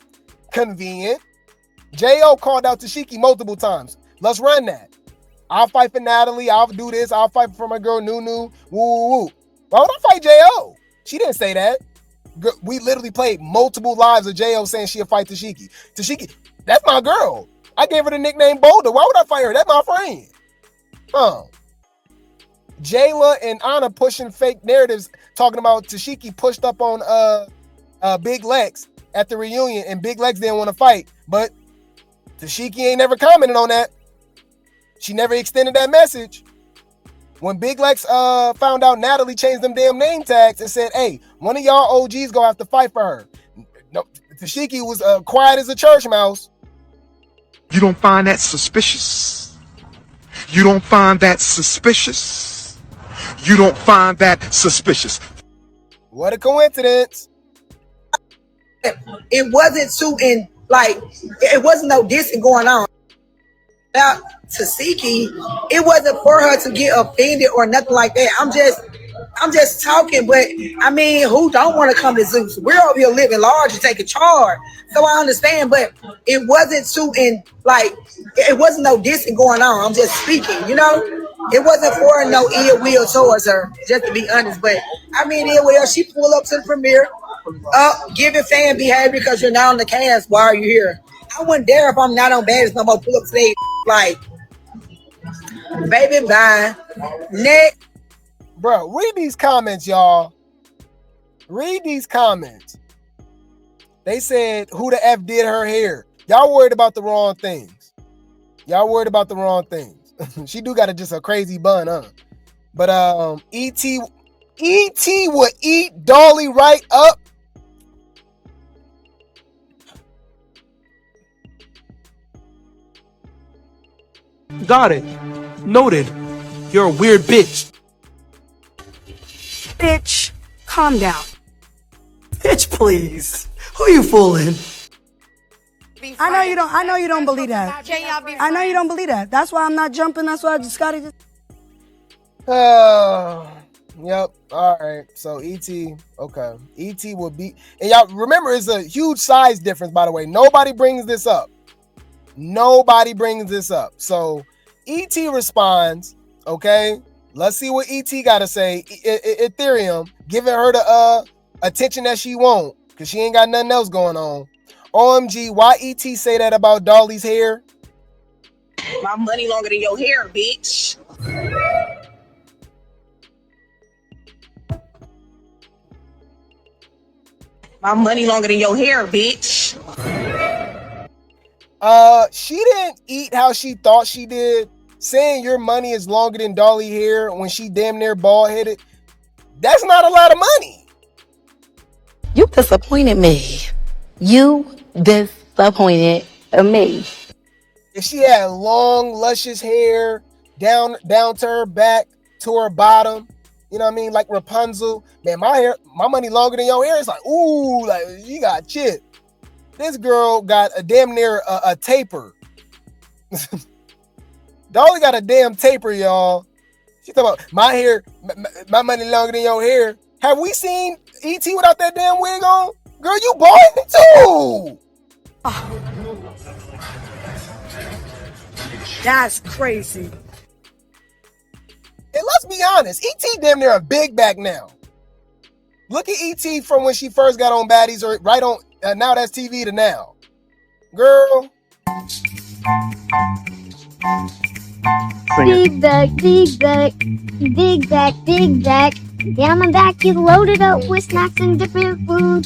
convenient. J.O. called out Tashiki multiple times. Let's run that. I'll fight for Natalie. I'll do this. I'll fight for my girl Nunu. Woo. Why would I fight J.O.? She didn't say that. We literally played multiple lives of J.O. saying she'll fight Tashiki. Tashiki, that's my girl. I gave her the nickname Boulder. Why would I fight her? That's my friend. Jayla and Ahna pushing fake narratives, talking about Tashiki pushed up on Big Lex at the reunion, and Big Lex didn't want to fight. But Tashiki ain't never commented on that. She never extended that message. When Big Lex found out Natalie changed them damn name tags and said, hey, one of y'all OGs gonna have to fight for her. No, Tashiki was quiet as a church mouse. You don't find that suspicious? You don't find that suspicious? You don't find that suspicious? What a coincidence. It wasn't it wasn't no dissing going on. About Tashiki, it wasn't for her to get offended or nothing like that. I'm just talking, but I mean, who don't want to come to Zeus? We're over here living large and taking charge. So I understand, but it wasn't it wasn't no dissing going on. I'm just speaking, you know? It wasn't for no ill will towards her, just to be honest. But I mean, she pulled up to the premiere, giving fan behavior because you're not on the cast. Why are you here? I wouldn't dare if I'm not on Baddies no more pull up today. Like, baby, bye. Next. Bro, read these comments, y'all. Read these comments. They said, who the F did her hair? Y'all worried about the wrong things. She do got just a crazy bun, huh? But ET would eat Dolly right up. Got it. Noted. You're a weird bitch. Bitch, calm down. Bitch, please. Who you fooling? I know you don't believe that. I know you don't believe that. That's why I'm not jumping. That's why I just gotta just. Yep. All right. So ET, okay. ET will be, and y'all remember, it's a huge size difference, by the way. Nobody brings this up. So ET responds, okay? Let's see what ET got to say. Ethereum, giving her the attention that she won't, because she ain't got nothing else going on. OMG, why ET say that about Dolly's hair? My money longer than your hair, bitch. My money longer than your hair, bitch. She didn't eat how she thought she did. Saying your money is longer than Dolly hair when she damn near bald headed. That's not a lot of money. You disappointed me. You disappointed me. If she had long, luscious hair down to her back, to her bottom, you know what I mean? Like Rapunzel. Man, my money longer than your hair. It's like, ooh, like you got chip. This girl got a damn near a taper. Dolly got a damn taper, y'all. She talking about my hair, my money longer than your hair. Have we seen ET without that damn wig on? Girl, you bald too. That's crazy. And let's be honest, ET damn near a big back now. Look at ET from when she first got on Baddies, or right on Now That's TV to now. Girl. Big back, big back, big back, big back. Yeah, I'm back, you loaded up with snacks and different food.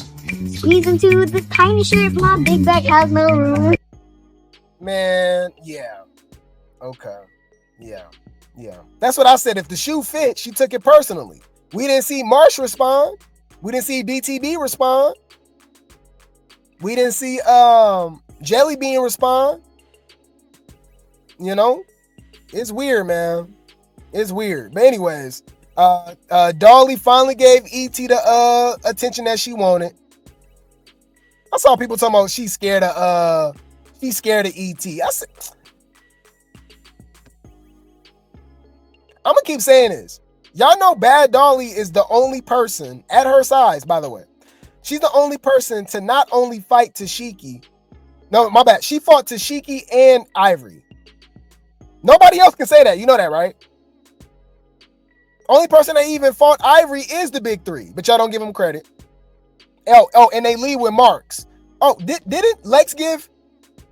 Squeeze into the tiny shirt, my big bag has no room. Man, yeah. Okay. Yeah. That's what I said. If the shoe fit, she took it personally. We didn't see Marsh respond. We didn't see BTB respond. We didn't see Jelly Bean respond. You know? It's weird, man. It's weird. But anyways, Dolly finally gave ET the attention that she wanted. I saw people talking about she's scared of ET. I said, I'm gonna keep saying this. Y'all know Bad Dolly is the only person at her size, by the way. She's the only person to not only fight Tashiki. No, my bad. She fought Tashiki and Ivori. Nobody else can say that. You know that, right? Only person that even fought Ivori is the big three, but y'all don't give them credit. Oh, and they lead with marks. Oh, didn't Lex give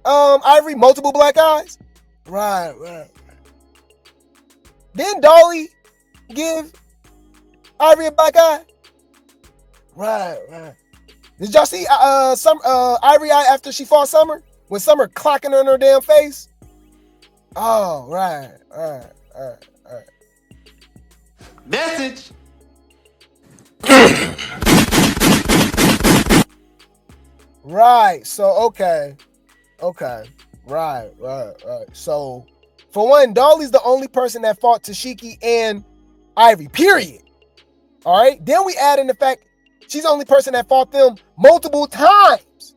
Ivori multiple black eyes? Right. Didn't Dolly give Ivori a black eye? Right. Did y'all see Ivori eye after she fought Summer? When Summer clocking her in her damn face? Oh, right. Message. Right. So okay. Right. So for one, Dolly's the only person that fought Tashiki and Ivori. Period. All right. Then we add in the fact she's the only person that fought them multiple times.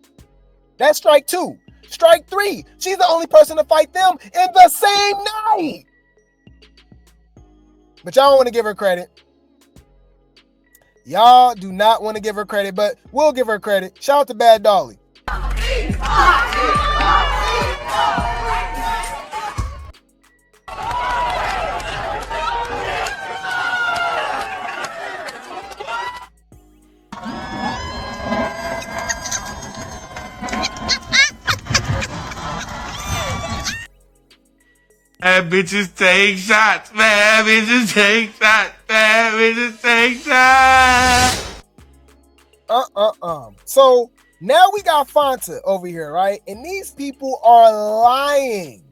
That's strike 2. Strike 3. She's the only person to fight them in the same night. But y'all don't want to give her credit. Y'all do not want to give her credit, but we'll give her credit. Shout out to Bad Dolly. Bad bitches take shots. Bad bitches take shots. Bad bitches take shots. So now we got Fanta over here, right? And these people are lying.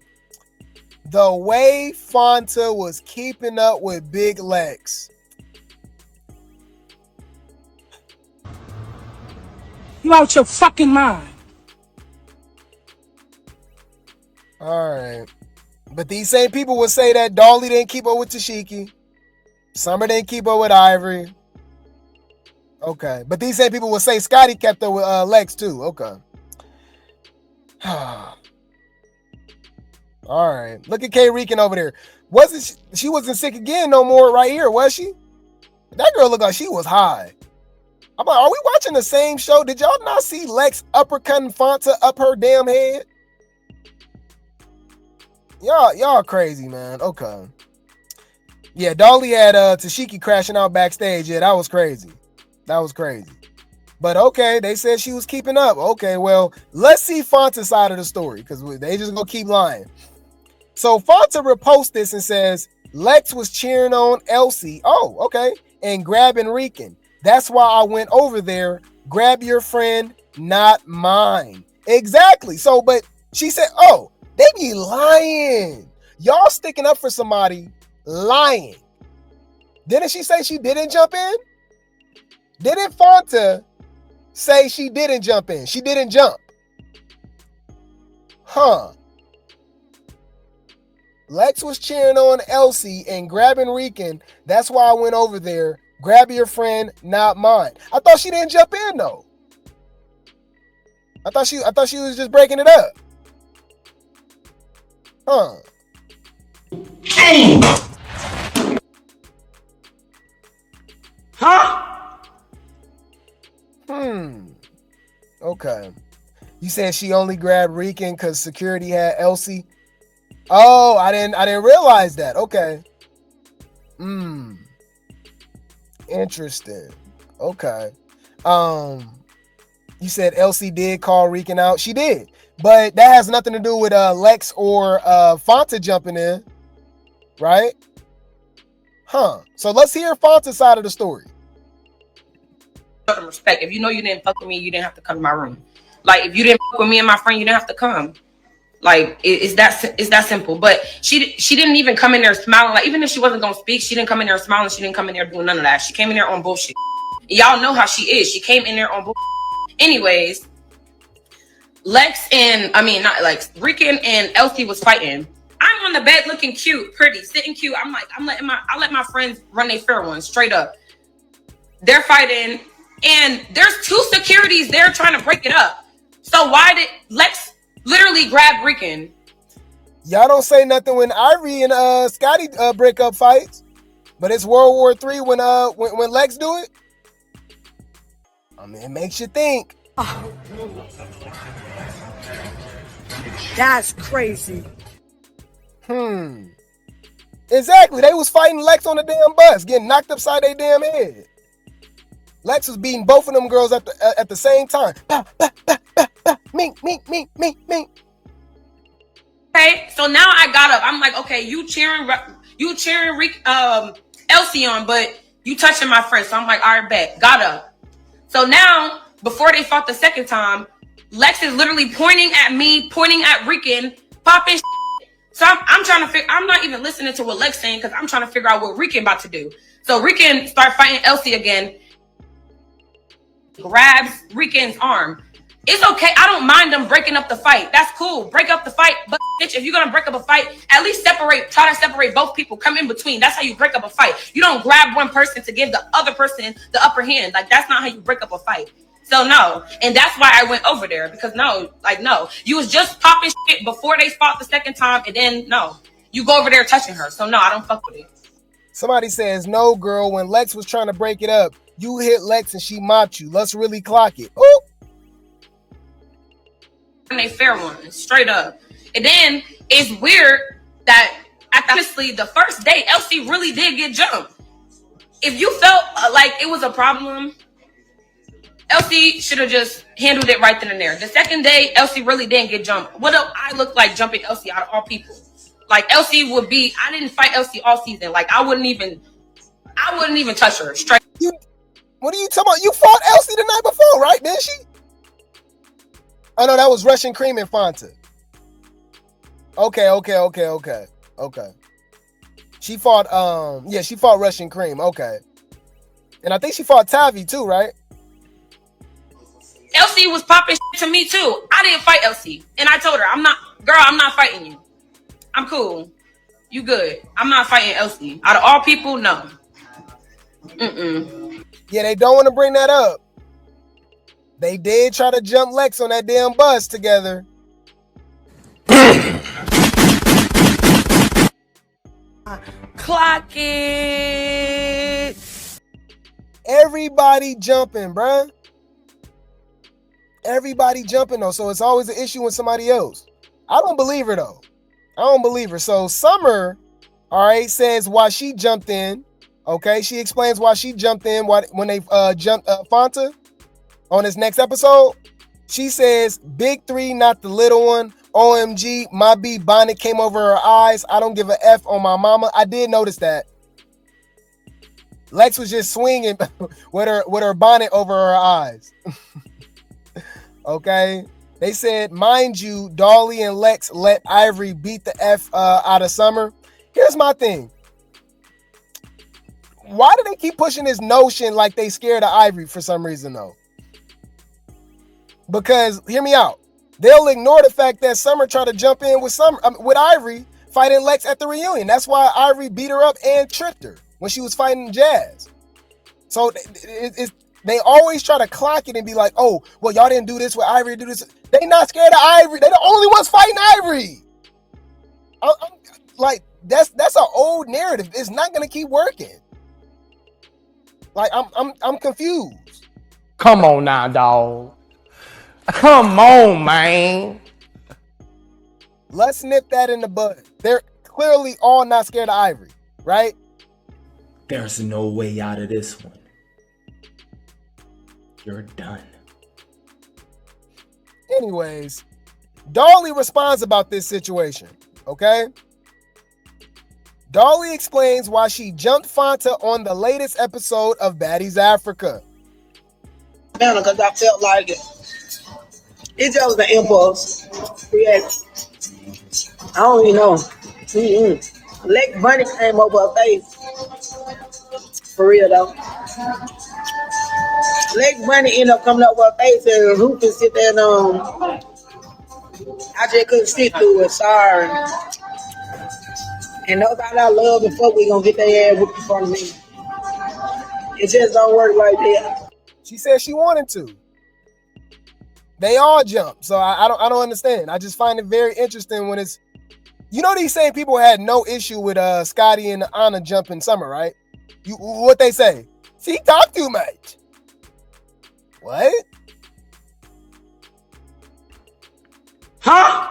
The way Fanta was keeping up with Big Lex. You out your fucking mind. All right. But these same people would say that Dolly didn't keep up with Tashiki. Summer didn't keep up with Ivori. Okay. But these same people would say Scotty kept up with Lex too. Okay. All right. Look at K Rican over there. She wasn't sick again no more right here, was she? That girl looked like she was high. I'm like, are we watching the same show? Did y'all not see Lex uppercutting Fanta up her damn head? Y'all crazy, man. Okay. Yeah, Dolly had Tashiki crashing out backstage. Yeah, that was crazy. But okay, they said she was keeping up. Okay, well, let's see Fanta's side of the story because they just gonna keep lying. So Fanta reposts this and says, Lex was cheering on Elsie. Oh, okay. And grabbing Rican. That's why I went over there. Grab your friend, not mine. Exactly. So, but she said, oh, they be lying. Y'all sticking up for somebody lying. Didn't she say she didn't jump in? Didn't Fanta say she didn't jump in? She didn't jump. Huh. Lex was cheering on Elsie and grabbing Rican. That's why I went over there. Grab your friend, not mine. I thought she didn't jump in though. I thought she was just breaking it up. Huh. Okay. You said she only grabbed Rican because security had Elsie. Oh, I didn't realize that. Okay. Interesting. Okay. You said Elsie did call Rican out. She did. But that has nothing to do with Lex or Fanta jumping in. Right? Huh. So let's hear Fonta's side of the story. Show them respect. If you know you didn't fuck with me, you didn't have to come to my room. Like, if you didn't fuck with me and my friend, you didn't have to come. Like, it's that simple. But she didn't even come in there smiling. Like, even if she wasn't gonna speak, she didn't come in there smiling. She didn't come in there doing none of that. She came in there on bullshit. Y'all know how she is. She came in there on bullshit. Anyways, Rican and Elsie was fighting. I'm on the bed looking cute, pretty, sitting cute. I let my friends run their fair ones straight up. They're fighting, and there's 2 securities there trying to break it up. So why did Lex literally grab Rican? Y'all don't say nothing when Ivori and Scotty break up fights, but it's World War III when Lex do it. I mean, it makes you think. Oh. That's crazy. Exactly. They was fighting Lex on the damn bus, getting knocked upside their damn head. Lex was beating both of them girls at the same time. Mink. Okay, so now I got up. I'm like, okay, you cheering Elsie on, but you touching my friend. So I'm like, all right, bet. Got up. So now, before they fought the second time, Lex is literally pointing at me, pointing at Rican, popping shit. So I'm trying to figure, I'm not even listening to what Lex saying because I'm trying to figure out what Rican about to do. So Rican start fighting Elsie again, grabs Rican's arm. It's okay. I don't mind them breaking up the fight. That's cool. Break up the fight. But bitch, if you're going to break up a fight, at least try to separate both people. Come in between. That's how you break up a fight. You don't grab one person to give the other person the upper hand. Like, that's not how you break up a fight. So no. And that's why I went over there. Because no. You was just popping shit before they fought the second time. And then no. You go over there touching her. So no, I don't fuck with it. Somebody says, no, girl, when Lex was trying to break it up, you hit Lex and she mopped you. Let's really clock it. Ooh. And they fair one, straight up. And then it's weird that honestly, the first day, Elsie really did get jumped. If you felt like it was a problem, Elsie should have just handled it right then and there. The second day, Elsie really didn't get jumped. What do I look like jumping Elsie out of all people? Like, Elsie would be, I didn't fight Elsie all season. Like, I wouldn't even touch her straight. What are you talking about? You fought Elsie the night before, right? Didn't she? Oh no, that was Russian Cream and Fanta. Okay. She fought she fought Russian Cream. Okay. And I think she fought Tavi too, right? Elsie was popping shit to me too. I didn't fight Elsie. And I told her, I'm not fighting you. I'm cool. You good. I'm not fighting Elsie. Out of all people, no. Yeah, they don't want to bring that up. They did try to jump Lex on that damn bus together. Clock it. Everybody jumping, bruh. Everybody jumping though, so it's always an issue with somebody else. I don't believe her though. I don't believe her. So Summer, all right, says why she jumped in. Okay, she explains why she jumped in when they jumped Fanta on this next episode. She says, big 3, not the little one. OMG, my B bonnet came over her eyes. I don't give a F on my mama. I did notice that. Lex was just swinging with her bonnet over her eyes. Okay. They said, mind you, Dolly and Lex let Ivori beat the F out of Summer. Here's my thing. Why do they keep pushing this notion like they scared of Ivori for some reason though? Because, hear me out, they'll ignore the fact that Summer tried to jump in with Ivori fighting Lex at the reunion. That's why Ivori beat her up and tripped her when she was fighting Jazz. So they always try to clock it and be like, oh, well, y'all didn't do this with Ivori, do this. They not scared of Ivori. They the only ones fighting Ivori. Like, that's an old narrative. It's not gonna keep working. Like, I'm confused. Come on now, dog. Come on, man. Let's nip that in the bud. They're clearly all not scared of Ivori, right? There's no way out of this one. You're done. Anyways, Dolly responds about this situation, okay? Dolly explains why she jumped Fanta on the latest episode of Baddies Africa. Because I felt like it. It just was an impulse. Yeah. I don't even know. Lex Bunny came over her face. For real though. Lex Bunny ended up coming over her face and who can sit there and I just couldn't sit through it. Sorry. And nobody I love and fuck we gonna get their ass whooped in front of me. It just don't work like that. She said she wanted to. They all jump, so I don't understand. I just find it very interesting when it's, you know, these same people had no issue with Scotty and Ahna jumping Summer, right? What they say? She talk too much. What? Huh?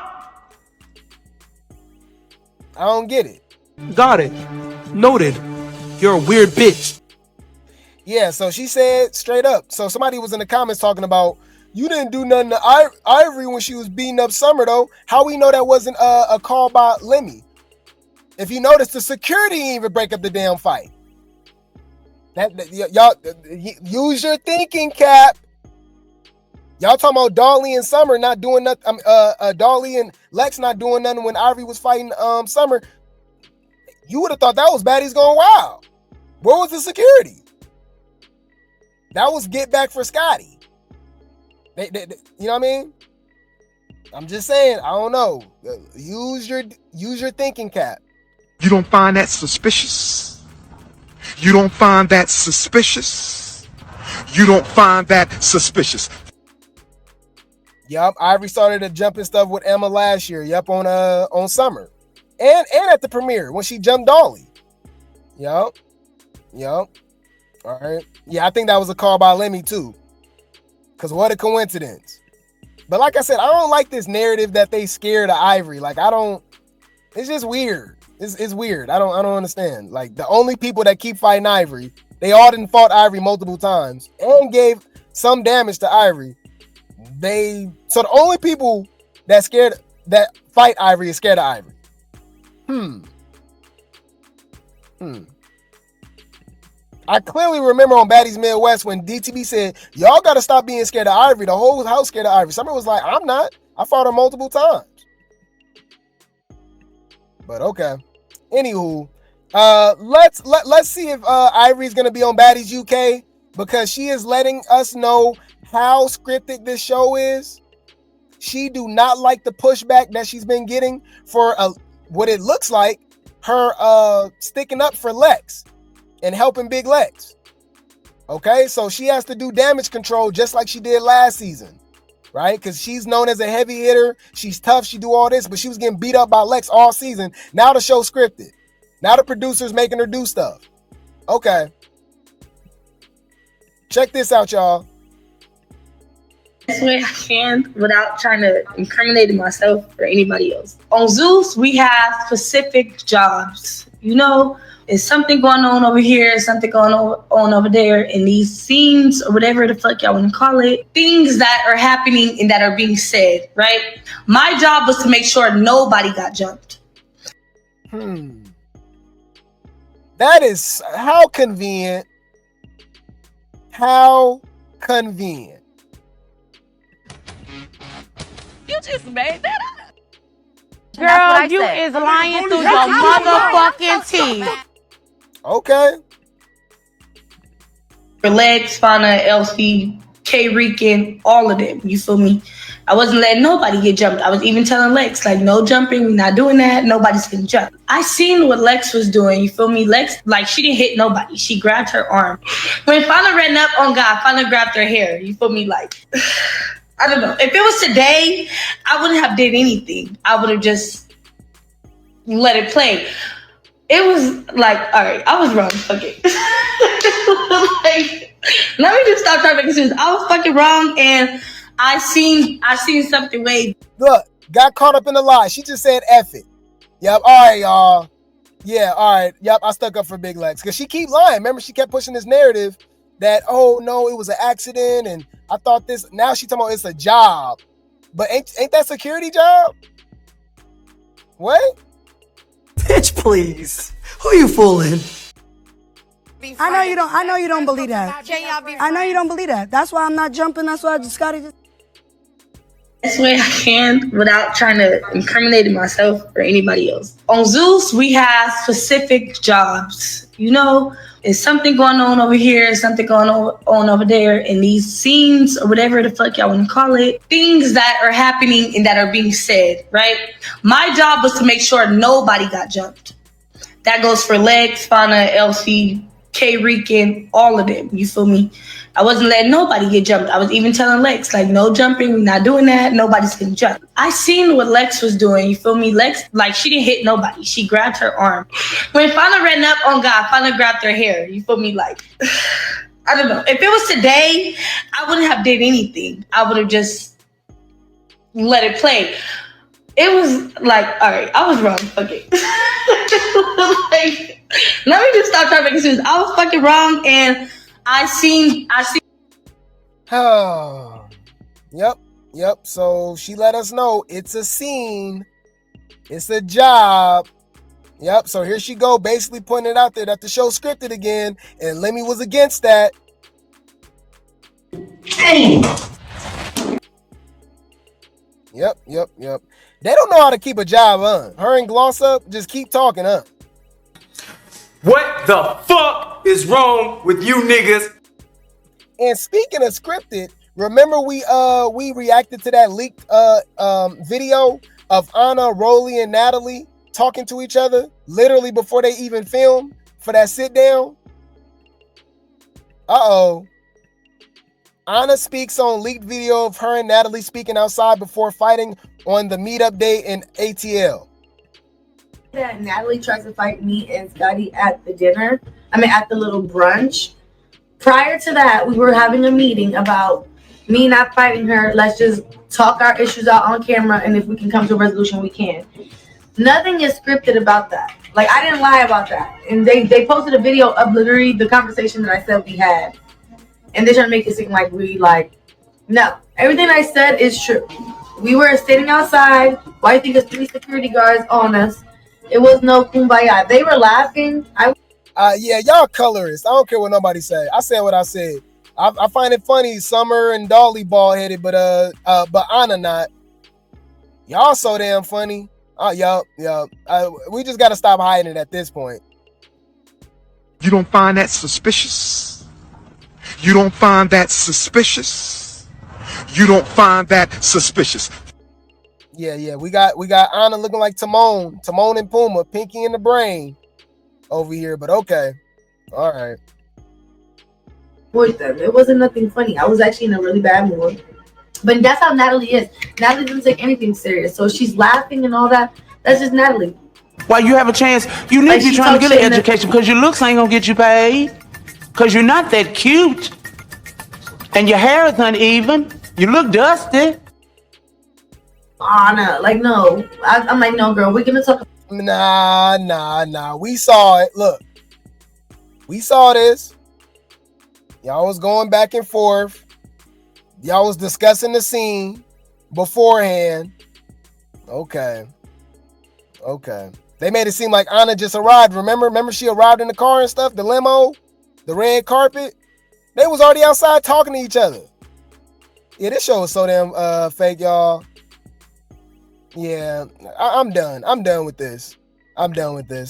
I don't get it. Got it. Noted. You're a weird bitch. Yeah, so she said straight up. So somebody was in the comments talking about, you didn't do nothing to Ivori when she was beating up Summer, though. How we know that wasn't a call by Lemmy? If you notice, the security didn't even break up the damn fight. Y'all use your thinking, Cap. Y'all talking about Dolly and Summer not doing nothing. Dolly and Lex not doing nothing when Ivori was fighting Summer. You would have thought that was Baddies going wild. Where was the security? That was get back for Scotty. They, you know what I mean? I'm just saying. I don't know. Use your thinking, Cap. You don't find that suspicious? You don't find that suspicious? You don't find that suspicious? Yup, Ivori started to jumping stuff with Emma last year. Yup, on Summer, and at the premiere when she jumped Dolly. Yup. All right. Yeah, I think that was a call by Lemmy too. Cause what a coincidence. But like I said, I don't like this narrative that they scared of Ivori. Like it's just weird. It's weird. I don't understand. Like the only people that keep fighting Ivori, they all done fought Ivori multiple times and gave some damage to Ivori. So the only people that fight Ivori is scared of Ivori. I clearly remember on Baddies Midwest when DTB said, y'all got to stop being scared of Ivori. The whole house scared of Ivori. Summer was like, I'm not. I fought her multiple times. But okay. Anywho, let's see if Ivori's going to be on Baddies UK, because she is letting us know how scripted this show is. She do not like the pushback that she's been getting for what it looks like her sticking up for Lex and helping Big Lex. Okay, so she has to do damage control just like she did last season, right? Because she's known as a heavy hitter. She's tough. She do all this, but she was getting beat up by Lex all season. Now the show's scripted. Now the producer's making her do stuff. Okay. Check this out, y'all. This way I can without trying to incriminate myself or anybody else. On Zeus, we have specific jobs. You know, it's something going on over here, something going on over there, in these scenes or whatever the fuck y'all want to call it. Things that are happening and that are being said, right? My job was to make sure nobody got jumped. That is how convenient. How convenient. You just made that up. Girl, you is lying through your motherfucking teeth. Okay. For Lex, Fauna, Elsie, K Rican, all of them. You feel me? I wasn't letting nobody get jumped. I was even telling Lex, like, no jumping. We're not doing that. Nobody's getting jumped. I seen what Lex was doing. You feel me? Lex, like, she didn't hit nobody. She grabbed her arm. When Fauna ran up on God, Fauna grabbed her hair. You feel me? Like, I don't know. If it was today, I wouldn't have did anything. I would have just let it play. It was like, all right, I was wrong. Okay. Like, let me just stop trying to make sense. I was fucking wrong, and I seen something way. Look, got caught up in the lie. She just said F it. Yep, all right, y'all. Yeah, all right. Yep, I stuck up for Big Lex. Because she keep lying. Remember, she kept pushing this narrative that, oh, no, it was an accident, and I thought this. Now she talking about it's a job. But ain't that security job? What? Bitch, please. Who you fooling? I know you don't believe that. I know you don't believe that. That's why I'm not jumping. That's why I just gotta Best way I can without trying to incriminate myself or anybody else. On Zeus, we have specific jobs. You know, there's something going on over here, something going on over there, and these scenes or whatever the fuck y'all want to call it, things that are happening and that are being said, right? My job was to make sure nobody got jumped. That goes for Lex, Ahna, Elsie, Rican, all of them. You feel me? I wasn't letting nobody get jumped. I was even telling Lex, like, no jumping. We're not doing that. Nobody's getting jumped. I seen what Lex was doing. You feel me? Lex, like, she didn't hit nobody. She grabbed her arm. When Ahna ran up on God, Ahna grabbed her hair. You feel me? Like, I don't know. If it was today, I wouldn't have did anything. I would have just let it play. It was like, all right, I was wrong. Okay. Like, let me just stop trying to make excuses. I was fucking wrong, and I seen. Oh, yep. So she let us know it's a scene, it's a job. Yep. So here she go, basically putting it out there that the show's scripted again, and Lemmy was against that. Damn. Yep. They don't know how to keep a job on. Her and Gloss Up just keep talking up. What the fuck is wrong with you niggas? And speaking of scripted, remember we reacted to that leaked video of Ahna, Rolly, and Natalie talking to each other literally before they even filmed for that sit down? Ahna speaks on leaked video of her and Natalie speaking outside before fighting on the meetup day in ATL. That Natalie tries to fight me and Scotty at the little brunch. Prior to that, we were having a meeting about me not fighting her. Let's just talk our issues out on camera, and if we can come to a resolution, we can. Nothing is scripted about that. Like, I didn't lie about that. And they posted a video of literally the conversation that I said we had. And they're trying to make it seem like no. Everything I said is true. We were sitting outside. Why do you think there's 3 security guards on us? It was no kumbaya. They were laughing. Yeah, y'all colorists. I don't care what nobody say. I said what I said. I find it funny. Summer and Dolly bald headed, but Ahna not. Y'all so damn funny. Yup. We just gotta stop hiding it at this point. You don't find that suspicious? You don't find that suspicious? You don't find that suspicious? Yeah. We got Ahna looking like Timon and Pumbaa, Pinky in the brain over here. But okay, all right. It wasn't nothing funny. I was actually in a really bad mood. But that's how Natalie is. Natalie doesn't take anything serious. So she's laughing and all that. That's just Natalie. While you have a chance, you need to be trying to get an education because your looks ain't gonna get you paid. Because you're not that cute. And your hair is uneven. You look dusty. Ahna, like, no. I'm like, no, girl, we're gonna talk. Nah. We saw it. Look. We saw this. Y'all was going back and forth. Y'all was discussing the scene beforehand. Okay. They made it seem like Ahna just arrived. Remember she arrived in the car and stuff, the limo, the red carpet. They was already outside talking to each other. Yeah, this show is so damn fake, y'all. Yeah, I'm done. I'm done with this.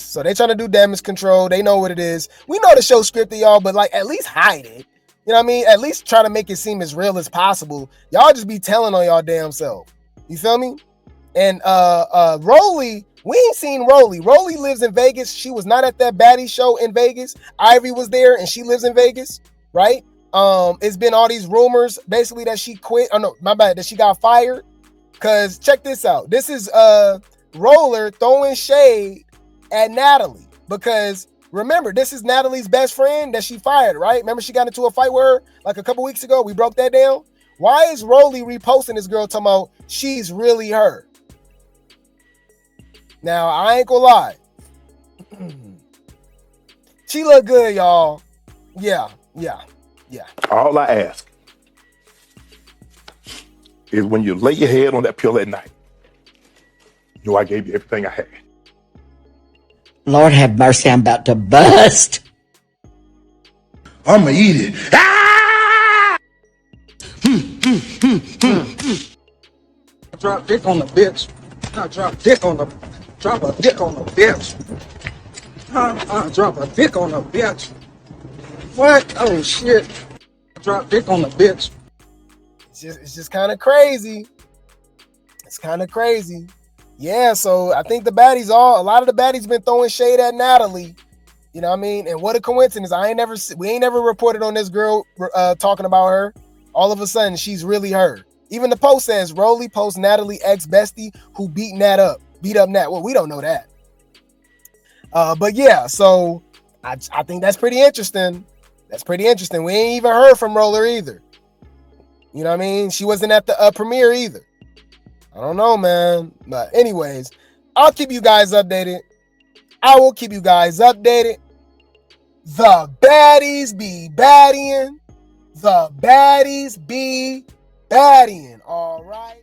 So they trying to do damage control. They know what it is. We know the show's scripted, y'all, but like at least hide it. You know what I mean? At least try to make it seem as real as possible. Y'all just be telling on y'all damn self. You feel me? And Rolly, we ain't seen Rolly. Rolly lives in Vegas. She was not at that Baddies show in Vegas. Ivori was there and she lives in Vegas, right? It's been all these rumors basically that she quit. Oh no, my bad, that she got fired. Cause check this out. This is Roller throwing shade at Natalie because remember, this is Natalie's best friend that she fired, right? Remember she got into a fight with her like a couple weeks ago? We broke that down. Why is Rolly reposting this girl talking about she's really her? Now, I ain't gonna lie. She look good, y'all. Yeah. All I ask is when you lay your head on that pill at night, you know I gave you everything I had. Lord have mercy, I'm about to bust. I'ma eat it. Drop dick on the bitch. Drop a dick on the bitch. Drop a dick on the bitch. What? Oh shit. Drop dick on the bitch. It's just kind of crazy. It's kind of crazy. Yeah, so I think a lot of the baddies been throwing shade at Natalie. You know what I mean? And what a coincidence. We ain't never reported on this girl talking about her. All of a sudden, she's really her. Even the post says, Rolly post Natalie ex-bestie who beat up Nat. Well, we don't know that. But yeah, so I think that's pretty interesting. That's pretty interesting. We ain't even heard from Roller either. You know what I mean? She wasn't at the premiere either. I don't know, man. But anyways, I'll keep you guys updated. I will keep you guys updated. The baddies be baddying. The baddies be baddying. All right.